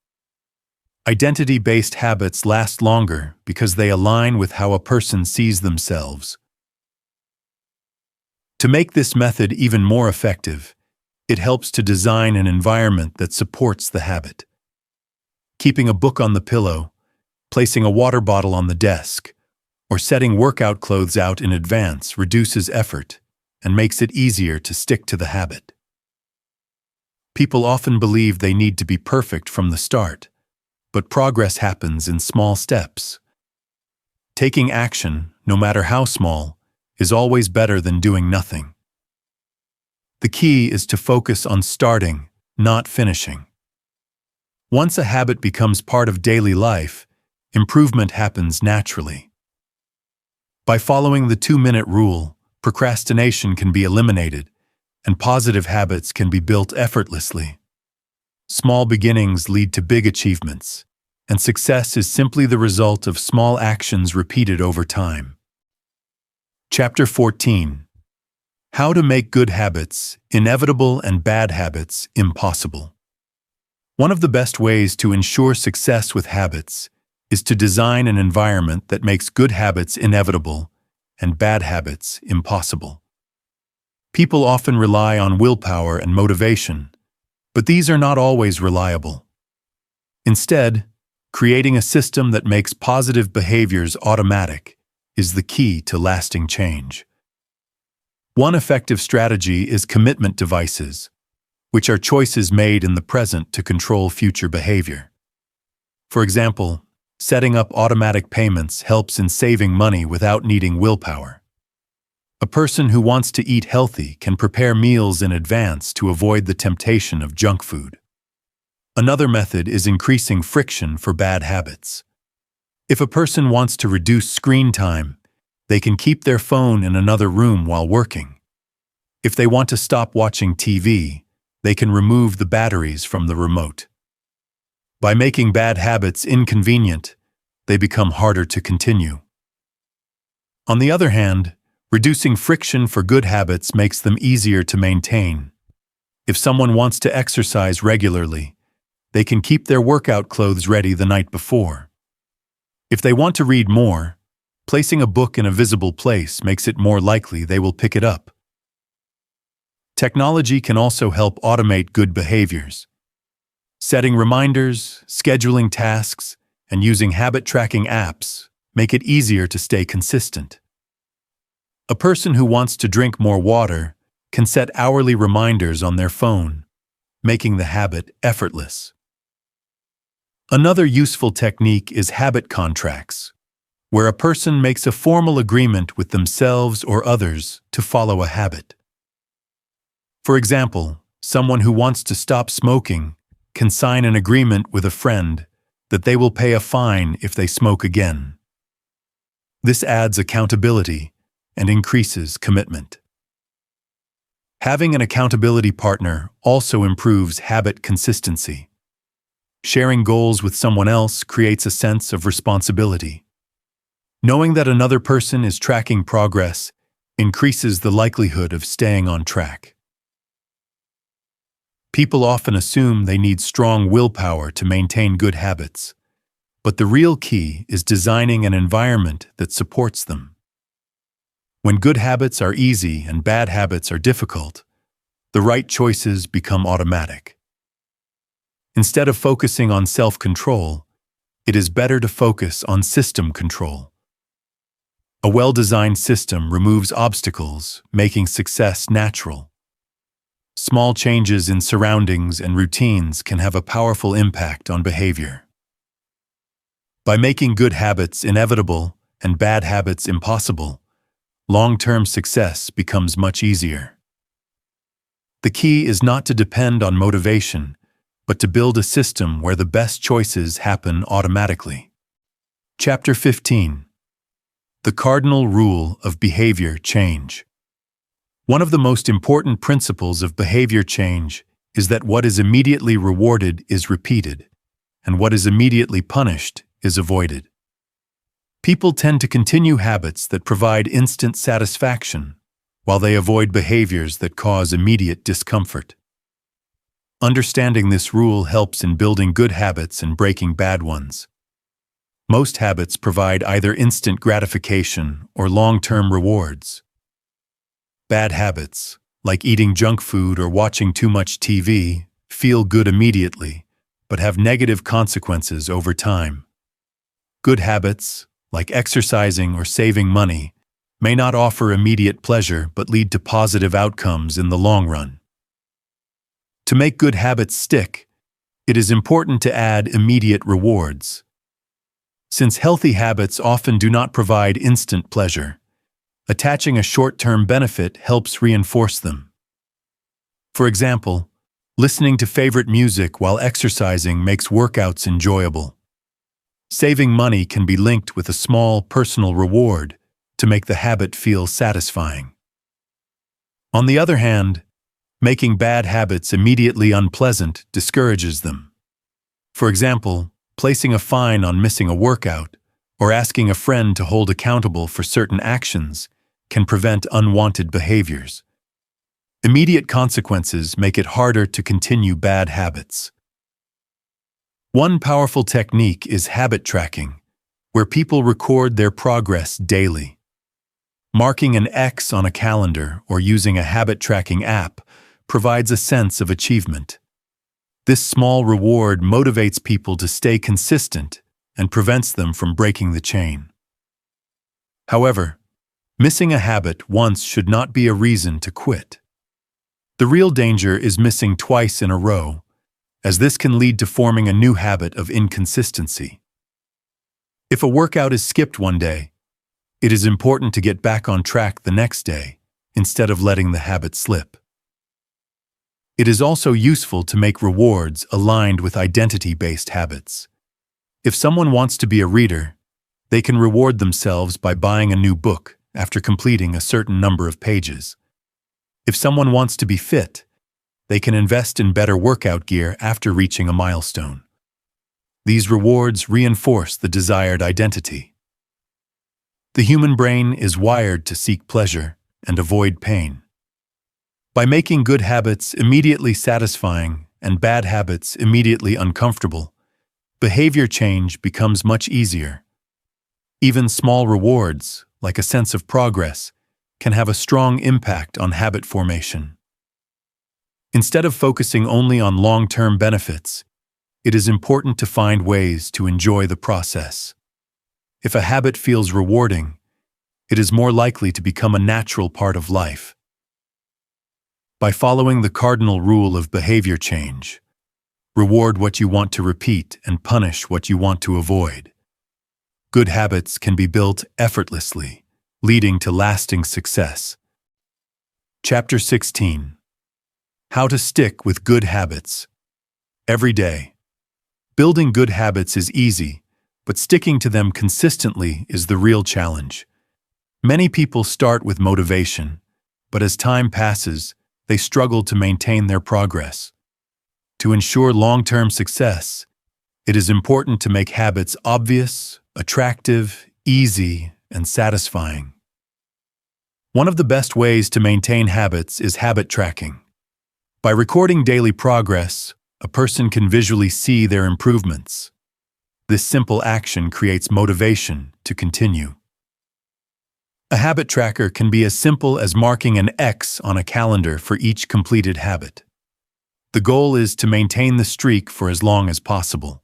Identity-based habits last longer because they align with how a person sees themselves. To make this method even more effective, it helps to design an environment that supports the habit. Keeping a book on the pillow, placing a water bottle on the desk, or setting workout clothes out in advance reduces effort and makes it easier to stick to the habit. People often believe they need to be perfect from the start, but progress happens in small steps. Taking action, no matter how small, is always better than doing nothing. The key is to focus on starting, not finishing. Once a habit becomes part of daily life, improvement happens naturally. By following the 2-minute rule, procrastination can be eliminated, and positive habits can be built effortlessly. Small beginnings lead to big achievements, and success is simply the result of small actions repeated over time. Chapter 14. How to make good habits inevitable and bad habits impossible. One of the best ways to ensure success with habits is to design an environment that makes good habits inevitable and bad habits impossible. People often rely on willpower and motivation, but these are not always reliable. Instead, creating a system that makes positive behaviors automatic is the key to lasting change. One effective strategy is commitment devices, which are choices made in the present to control future behavior. For example, setting up automatic payments helps in saving money without needing willpower. A person who wants to eat healthy can prepare meals in advance to avoid the temptation of junk food. Another method is increasing friction for bad habits. If a person wants to reduce screen time, they can keep their phone in another room while working. If they want to stop watching TV, they can remove the batteries from the remote. By making bad habits inconvenient, they become harder to continue. On the other hand, reducing friction for good habits makes them easier to maintain. If someone wants to exercise regularly, they can keep their workout clothes ready the night before. If they want to read more, placing a book in a visible place makes it more likely they will pick it up. Technology can also help automate good behaviors. Setting reminders, scheduling tasks, and using habit-tracking apps make it easier to stay consistent. A person who wants to drink more water can set hourly reminders on their phone, making the habit effortless. Another useful technique is habit contracts, where a person makes a formal agreement with themselves or others to follow a habit. For example, someone who wants to stop smoking can sign an agreement with a friend that they will pay a fine if they smoke again. This adds accountability and increases commitment. Having an accountability partner also improves habit consistency. Sharing goals with someone else creates a sense of responsibility. Knowing that another person is tracking progress increases the likelihood of staying on track. People often assume they need strong willpower to maintain good habits, but the real key is designing an environment that supports them. When good habits are easy and bad habits are difficult, the right choices become automatic. Instead of focusing on self-control, it is better to focus on system control. A well-designed system removes obstacles, making success natural. Small changes in surroundings and routines can have a powerful impact on behavior. By making good habits inevitable and bad habits impossible, long-term success becomes much easier. The key is not to depend on motivation, but to build a system where the best choices happen automatically. Chapter 15. The Cardinal Rule of Behavior Change. One of the most important principles of behavior change is that what is immediately rewarded is repeated, and what is immediately punished is avoided. People tend to continue habits that provide instant satisfaction, while they avoid behaviors that cause immediate discomfort. Understanding this rule helps in building good habits and breaking bad ones. Most habits provide either instant gratification or long-term rewards. Bad habits, like eating junk food or watching too much TV, feel good immediately, but have negative consequences over time. Good habits, like exercising or saving money, may not offer immediate pleasure but lead to positive outcomes in the long run. To make good habits stick, it is important to add immediate rewards. Since healthy habits often do not provide instant pleasure, attaching a short-term benefit helps reinforce them. For example, listening to favorite music while exercising makes workouts enjoyable. Saving money can be linked with a small personal reward to make the habit feel satisfying. On the other hand, making bad habits immediately unpleasant discourages them. For example, placing a fine on missing a workout or asking a friend to hold accountable for certain actions can prevent unwanted behaviors. Immediate consequences make it harder to continue bad habits. One powerful technique is habit tracking, where people record their progress daily. Marking an X on a calendar or using a habit tracking app provides a sense of achievement. This small reward motivates people to stay consistent and prevents them from breaking the chain. However, missing a habit once should not be a reason to quit. The real danger is missing twice in a row, as this can lead to forming a new habit of inconsistency. If a workout is skipped one day, it is important to get back on track the next day instead of letting the habit slip. It is also useful to make rewards aligned with identity-based habits. If someone wants to be a reader, they can reward themselves by buying a new book after completing a certain number of pages. If someone wants to be fit, they can invest in better workout gear after reaching a milestone. These rewards reinforce the desired identity. The human brain is wired to seek pleasure and avoid pain. By making good habits immediately satisfying and bad habits immediately uncomfortable, behavior change becomes much easier. Even small rewards, like a sense of progress, can have a strong impact on habit formation. Instead of focusing only on long-term benefits, it is important to find ways to enjoy the process. If a habit feels rewarding, it is more likely to become a natural part of life. By following the cardinal rule of behavior change, reward what you want to repeat and punish what you want to avoid, good habits can be built effortlessly, leading to lasting success. Chapter 16. How to stick with good habits. Every day. Building good habits is easy, but sticking to them consistently is the real challenge. Many people start with motivation, but as time passes, they struggle to maintain their progress. To ensure long-term success, it is important to make habits obvious, attractive, easy, and satisfying. One of the best ways to maintain habits is habit tracking. By recording daily progress, a person can visually see their improvements. This simple action creates motivation to continue. A habit tracker can be as simple as marking an X on a calendar for each completed habit. The goal is to maintain the streak for as long as possible.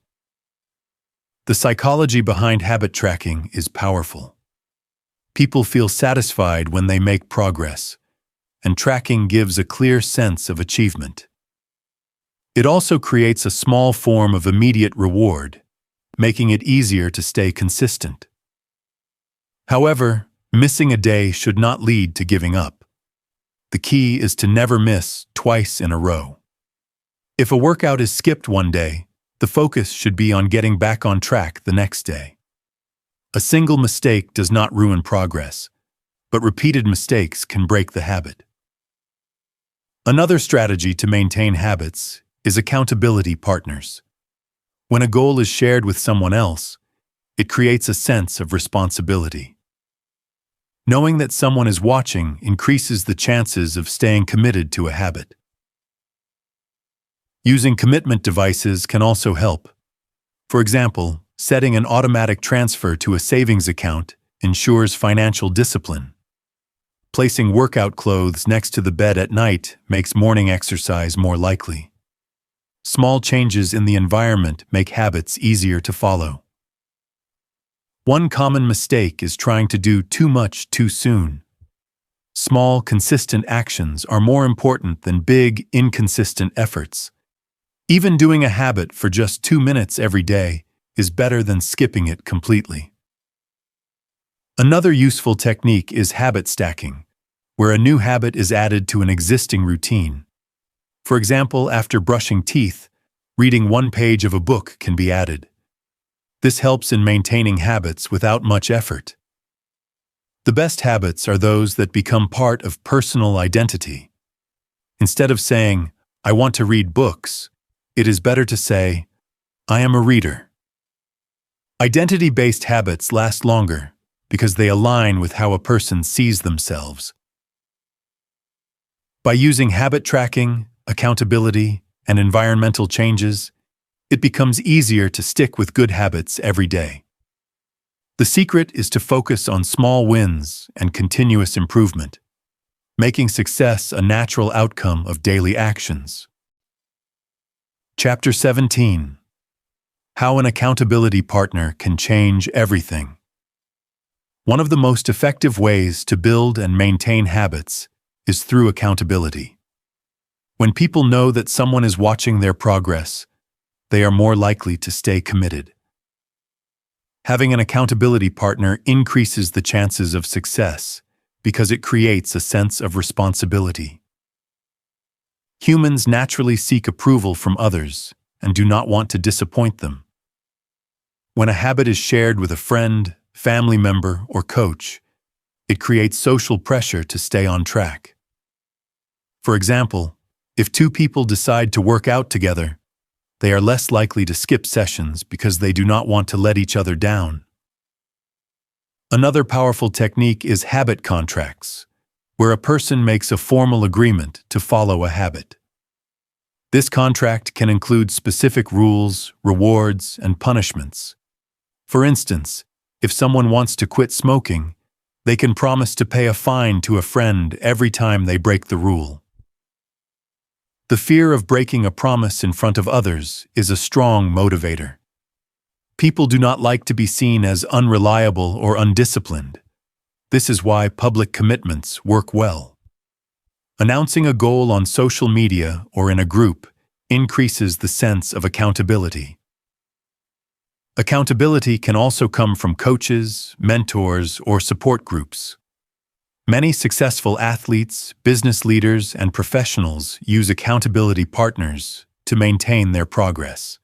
The psychology behind habit tracking is powerful. People feel satisfied when they make progress, and tracking gives a clear sense of achievement. It also creates a small form of immediate reward, making it easier to stay consistent. However, missing a day should not lead to giving up. The key is to never miss twice in a row. If a workout is skipped one day, the focus should be on getting back on track the next day. A single mistake does not ruin progress, but repeated mistakes can break the habit. Another strategy to maintain habits is accountability partners. When a goal is shared with someone else, it creates a sense of responsibility. Knowing that someone is watching increases the chances of staying committed to a habit. Using commitment devices can also help. For example, setting an automatic transfer to a savings account ensures financial discipline. Placing workout clothes next to the bed at night makes morning exercise more likely. Small changes in the environment make habits easier to follow. One common mistake is trying to do too much too soon. Small, consistent actions are more important than big, inconsistent efforts. Even doing a habit for just 2 minutes every day is better than skipping it completely. Another useful technique is habit stacking, where a new habit is added to an existing routine. For example, after brushing teeth, reading one page of a book can be added. This helps in maintaining habits without much effort. The best habits are those that become part of personal identity. Instead of saying, "I want to read books," it is better to say, "I am a reader." Identity-based habits last longer because they align with how a person sees themselves. By using habit tracking, accountability, and environmental changes, it becomes easier to stick with good habits every day. The secret is to focus on small wins and continuous improvement, making success a natural outcome of daily actions. Chapter 17. How an accountability partner can change everything. One of the most effective ways to build and maintain habits is through accountability. When people know that someone is watching their progress, they are more likely to stay committed. Having an accountability partner increases the chances of success because it creates a sense of responsibility. Humans naturally seek approval from others and do not want to disappoint them. When a habit is shared with a friend, family member, or coach, it creates social pressure to stay on track. For example, if two people decide to work out together, they are less likely to skip sessions because they do not want to let each other down. Another powerful technique is habit contracts, where a person makes a formal agreement to follow a habit. This contract can include specific rules, rewards, and punishments. For instance, if someone wants to quit smoking, they can promise to pay a fine to a friend every time they break the rule. The fear of breaking a promise in front of others is a strong motivator. People do not like to be seen as unreliable or undisciplined. This is why public commitments work well. Announcing a goal on social media or in a group increases the sense of accountability. Accountability can also come from coaches, mentors, or support groups. Many successful athletes, business leaders, and professionals use accountability partners to maintain their progress.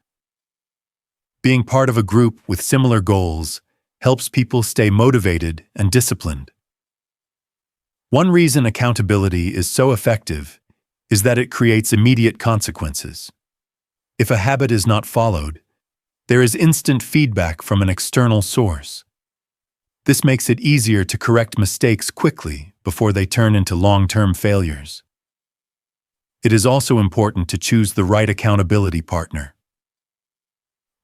Being part of a group with similar goals helps people stay motivated and disciplined. One reason accountability is so effective is that it creates immediate consequences. If a habit is not followed, there is instant feedback from an external source. This makes it easier to correct mistakes quickly before they turn into long-term failures. It is also important to choose the right accountability partner.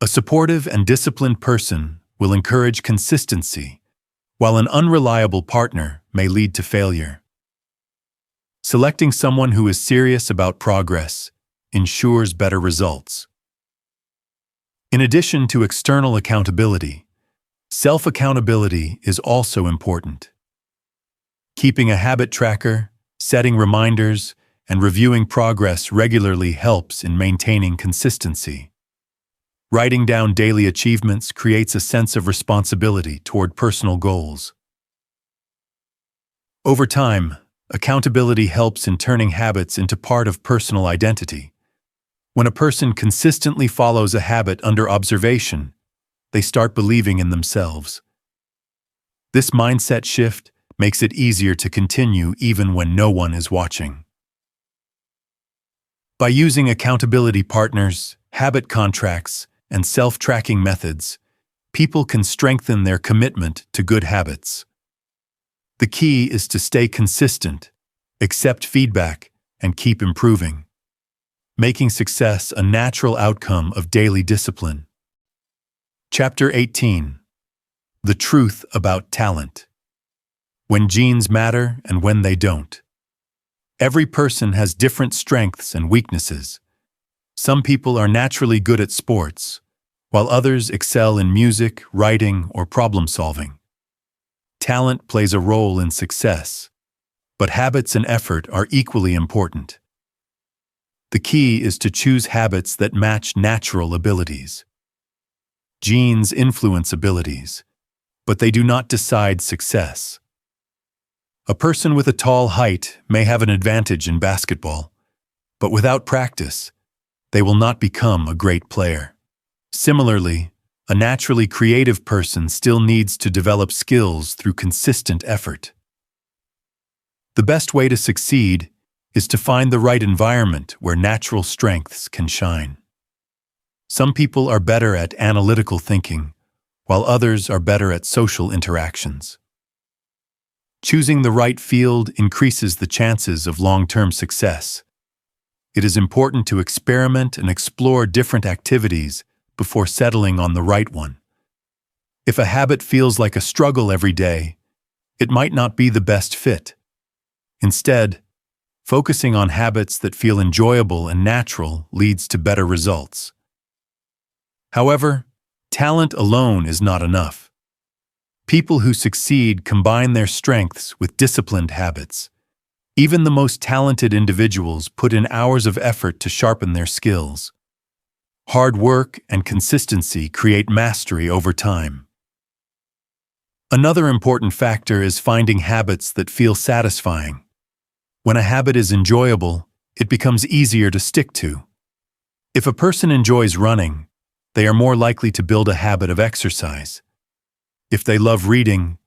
A supportive and disciplined person will encourage consistency, while an unreliable partner may lead to failure. Selecting someone who is serious about progress ensures better results. In addition to external accountability, self-accountability is also important. Keeping a habit tracker, setting reminders, and reviewing progress regularly helps in maintaining consistency. Writing down daily achievements creates a sense of responsibility toward personal goals. Over time, accountability helps in turning habits into part of personal identity. When a person consistently follows a habit under observation, they start believing in themselves. This mindset shift makes it easier to continue even when no one is watching. By using accountability partners, habit contracts, and self-tracking methods, people can strengthen their commitment to good habits. The key is to stay consistent, accept feedback, and keep improving. making success a natural outcome of daily discipline. Chapter 18. The Truth About Talent. When genes matter and when they don't. Every person has different strengths and weaknesses. Some people are naturally good at sports, while others excel in music, writing, or problem-solving. Talent plays a role in success, but habits and effort are equally important. The key is to choose habits that match natural abilities. Genes influence abilities, but they do not decide success. A person with a tall height may have an advantage in basketball, but without practice, they will not become a great player. Similarly, a naturally creative person still needs to develop skills through consistent effort. The best way to succeed is to find the right environment where natural strengths can shine. Some people are better at analytical thinking, while others are better at social interactions. Choosing the right field increases the chances of long-term success. It is important to experiment and explore different activities before settling on the right one. If a habit feels like a struggle every day, it might not be the best fit. Instead, focusing on habits that feel enjoyable and natural leads to better results. However, talent alone is not enough. People who succeed combine their strengths with disciplined habits. Even the most talented individuals put in hours of effort to sharpen their skills. Hard work and consistency create mastery over time. Another important factor is finding habits that feel satisfying. When a habit is enjoyable, it becomes easier to stick to. If a person enjoys running, they are more likely to build a habit of exercise. If they love reading,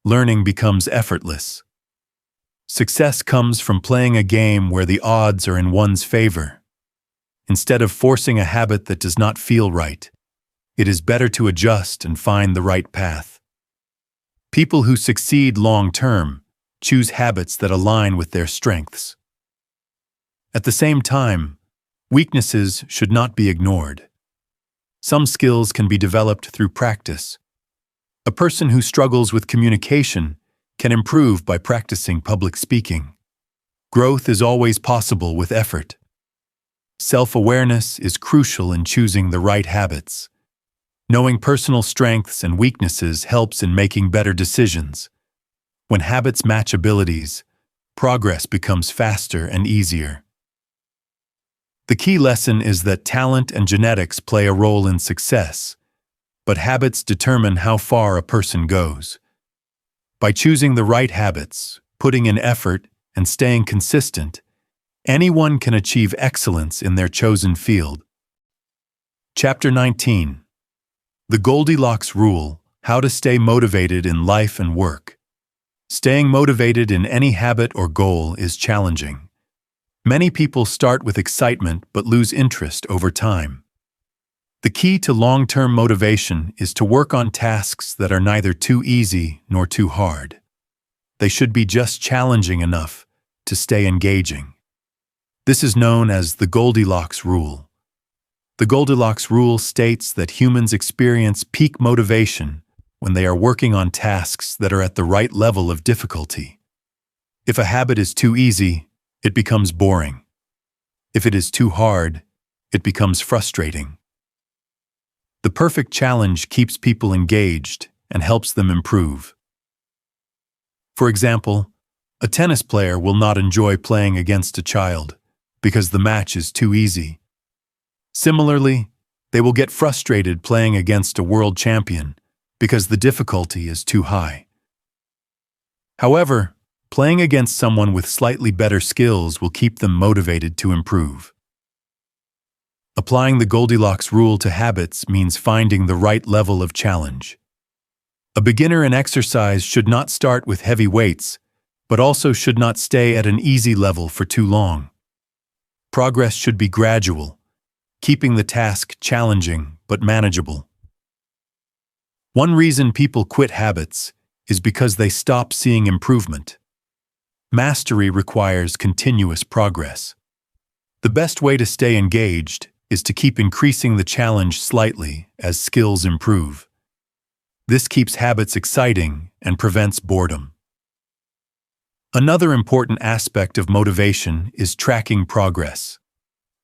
learning becomes effortless. Success comes from playing a game where the odds are in one's favor. Instead of forcing a habit that does not feel right, it is better to adjust and find the right path. People who succeed long-term choose habits that align with their strengths. At the same time, weaknesses should not be ignored. Some skills can be developed through practice. A person who struggles with communication can improve by practicing public speaking. Growth is always possible with effort. Self-awareness is crucial in choosing the right habits. Knowing personal strengths and weaknesses helps in making better decisions. When habits match abilities, progress becomes faster and easier. The key lesson is that talent and genetics play a role in success, but habits determine how far a person goes. By choosing the right habits, putting in effort, and staying consistent, anyone can achieve excellence in their chosen field. Chapter 19. The Goldilocks Rule: How to Stay Motivated in Life and Work. Staying motivated in any habit or goal is challenging. Many people start with excitement but lose interest over time. The key to long-term motivation is to work on tasks that are neither too easy nor too hard. They should be just challenging enough to stay engaging. This is known as the Goldilocks Rule. The Goldilocks Rule states that humans experience peak motivation when they are working on tasks that are at the right level of difficulty. If a habit is too easy, it becomes boring. If it is too hard, it becomes frustrating. The perfect challenge keeps people engaged and helps them improve. For example, a tennis player will not enjoy playing against a child because the match is too easy. Similarly, they will get frustrated playing against a world champion because the difficulty is too high. However, playing against someone with slightly better skills will keep them motivated to improve. Applying the Goldilocks rule to habits means finding the right level of challenge. A beginner in exercise should not start with heavy weights, but also should not stay at an easy level for too long. Progress should be gradual, keeping the task challenging but manageable. One reason people quit habits is because they stop seeing improvement. Mastery requires continuous progress. The best way to stay engaged is to keep increasing the challenge slightly as skills improve. This keeps habits exciting and prevents boredom. Another important aspect of motivation is tracking progress.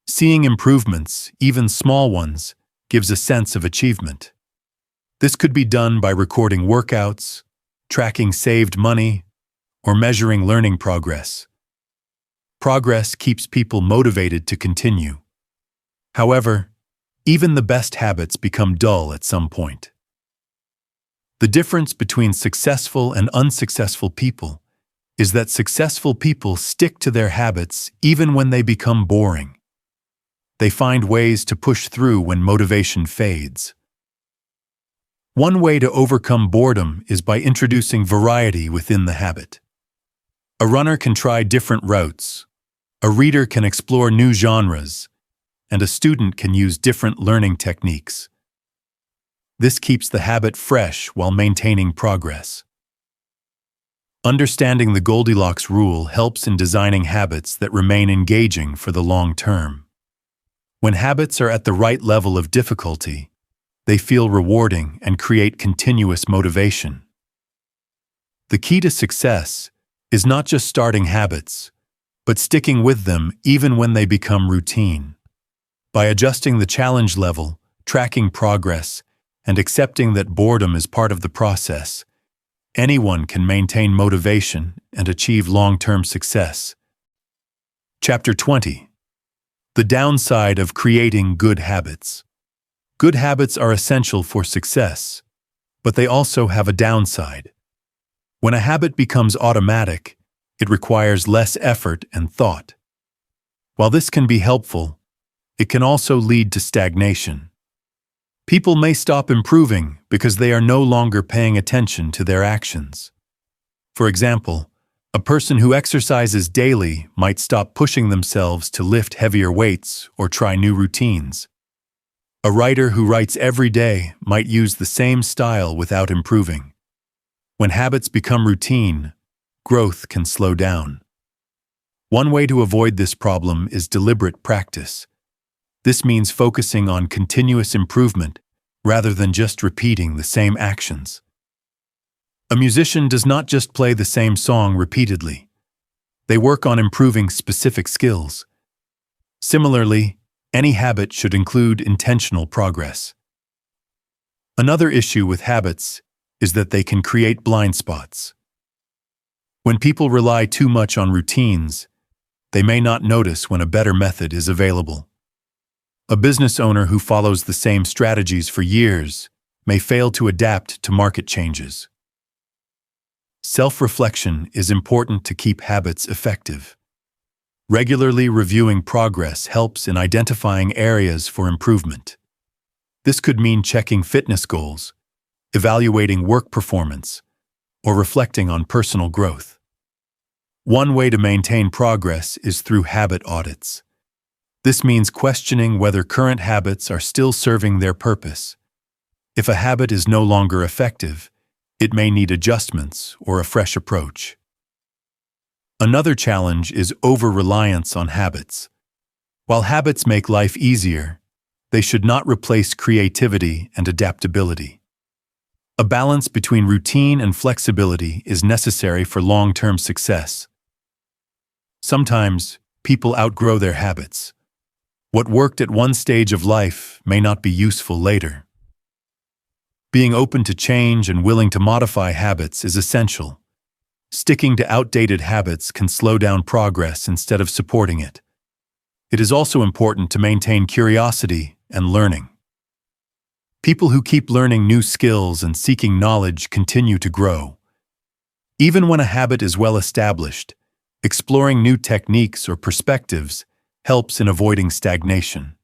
Seeing improvements, even small ones, gives a sense of achievement. This could be done by recording workouts, tracking saved money, or measuring learning progress. Progress keeps people motivated to continue. However, even the best habits become dull at some point. The difference between successful and unsuccessful people is that successful people stick to their habits even when they become boring. They find ways to push through when motivation fades. One way to overcome boredom is by introducing variety within the habit. A runner can try different routes, a reader can explore new genres, and a student can use different learning techniques. This keeps the habit fresh while maintaining progress. Understanding the Goldilocks rule helps in designing habits that remain engaging for the long term. When habits are at the right level of difficulty, they feel rewarding and create continuous motivation. The key to success is not just starting habits, but sticking with them even when they become routine. By adjusting the challenge level, tracking progress, and accepting that boredom is part of the process, anyone can maintain motivation and achieve long-term success. Chapter 20. The downside of creating good habits. Good habits are essential for success, but they also have a downside. When a habit becomes automatic, it requires less effort and thought. While this can be helpful, it can also lead to stagnation. People may stop improving because they are no longer paying attention to their actions. For example, a person who exercises daily might stop pushing themselves to lift heavier weights or try new routines. A writer who writes every day might use the same style without improving. When habits become routine, growth can slow down. One way to avoid this problem is deliberate practice. This means focusing on continuous improvement rather than just repeating the same actions. A musician does not just play the same song repeatedly. They work on improving specific skills. Similarly, any habit should include intentional progress. Another issue with habits is that they can create blind spots. When people rely too much on routines, they may not notice when a better method is available. A business owner who follows the same strategies for years may fail to adapt to market changes. Self-reflection is important to keep habits effective. Regularly reviewing progress helps in identifying areas for improvement. This could mean checking fitness goals, evaluating work performance, or reflecting on personal growth. One way to maintain progress is through habit audits. This means questioning whether current habits are still serving their purpose. If a habit is no longer effective, it may need adjustments or a fresh approach. Another challenge is over-reliance on habits. While habits make life easier, they should not replace creativity and adaptability. A balance between routine and flexibility is necessary for long-term success. Sometimes, people outgrow their habits. What worked at one stage of life may not be useful later. Being open to change and willing to modify habits is essential. Sticking to outdated habits can slow down progress instead of supporting it. It is also important to maintain curiosity and learning. People who keep learning new skills and seeking knowledge continue to grow. Even when a habit is well established, exploring new techniques or perspectives helps in avoiding stagnation.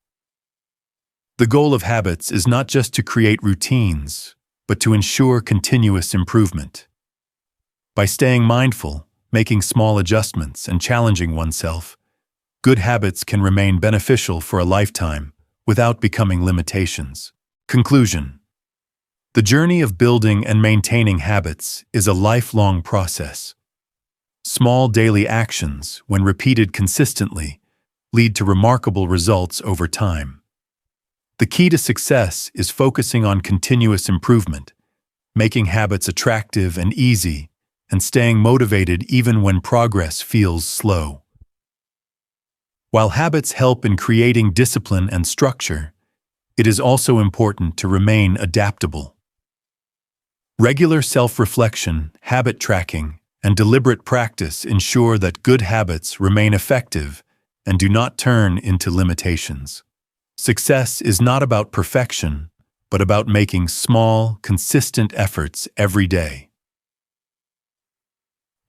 The goal of habits is not just to create routines, but to ensure continuous improvement. By staying mindful, making small adjustments, and challenging oneself, good habits can remain beneficial for a lifetime without becoming limitations. Conclusion. The journey of building and maintaining habits is a lifelong process. Small daily actions, when repeated consistently, lead to remarkable results over time. The key to success is focusing on continuous improvement, making habits attractive and easy, and staying motivated even when progress feels slow. While habits help in creating discipline and structure, it is also important to remain adaptable. Regular self-reflection, habit tracking, and deliberate practice ensure that good habits remain effective and do not turn into limitations. Success is not about perfection, but about making small, consistent efforts every day.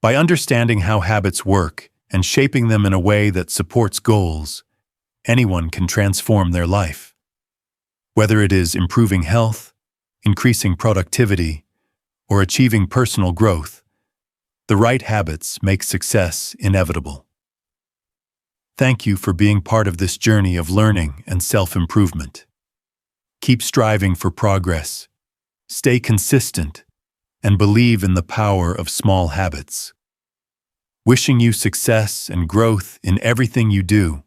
By understanding how habits work and shaping them in a way that supports goals, anyone can transform their life. Whether it is improving health, increasing productivity, or achieving personal growth, the right habits make success inevitable. Thank you for being part of this journey of learning and self-improvement. Keep striving for progress, stay consistent, and believe in the power of small habits. Wishing you success and growth in everything you do.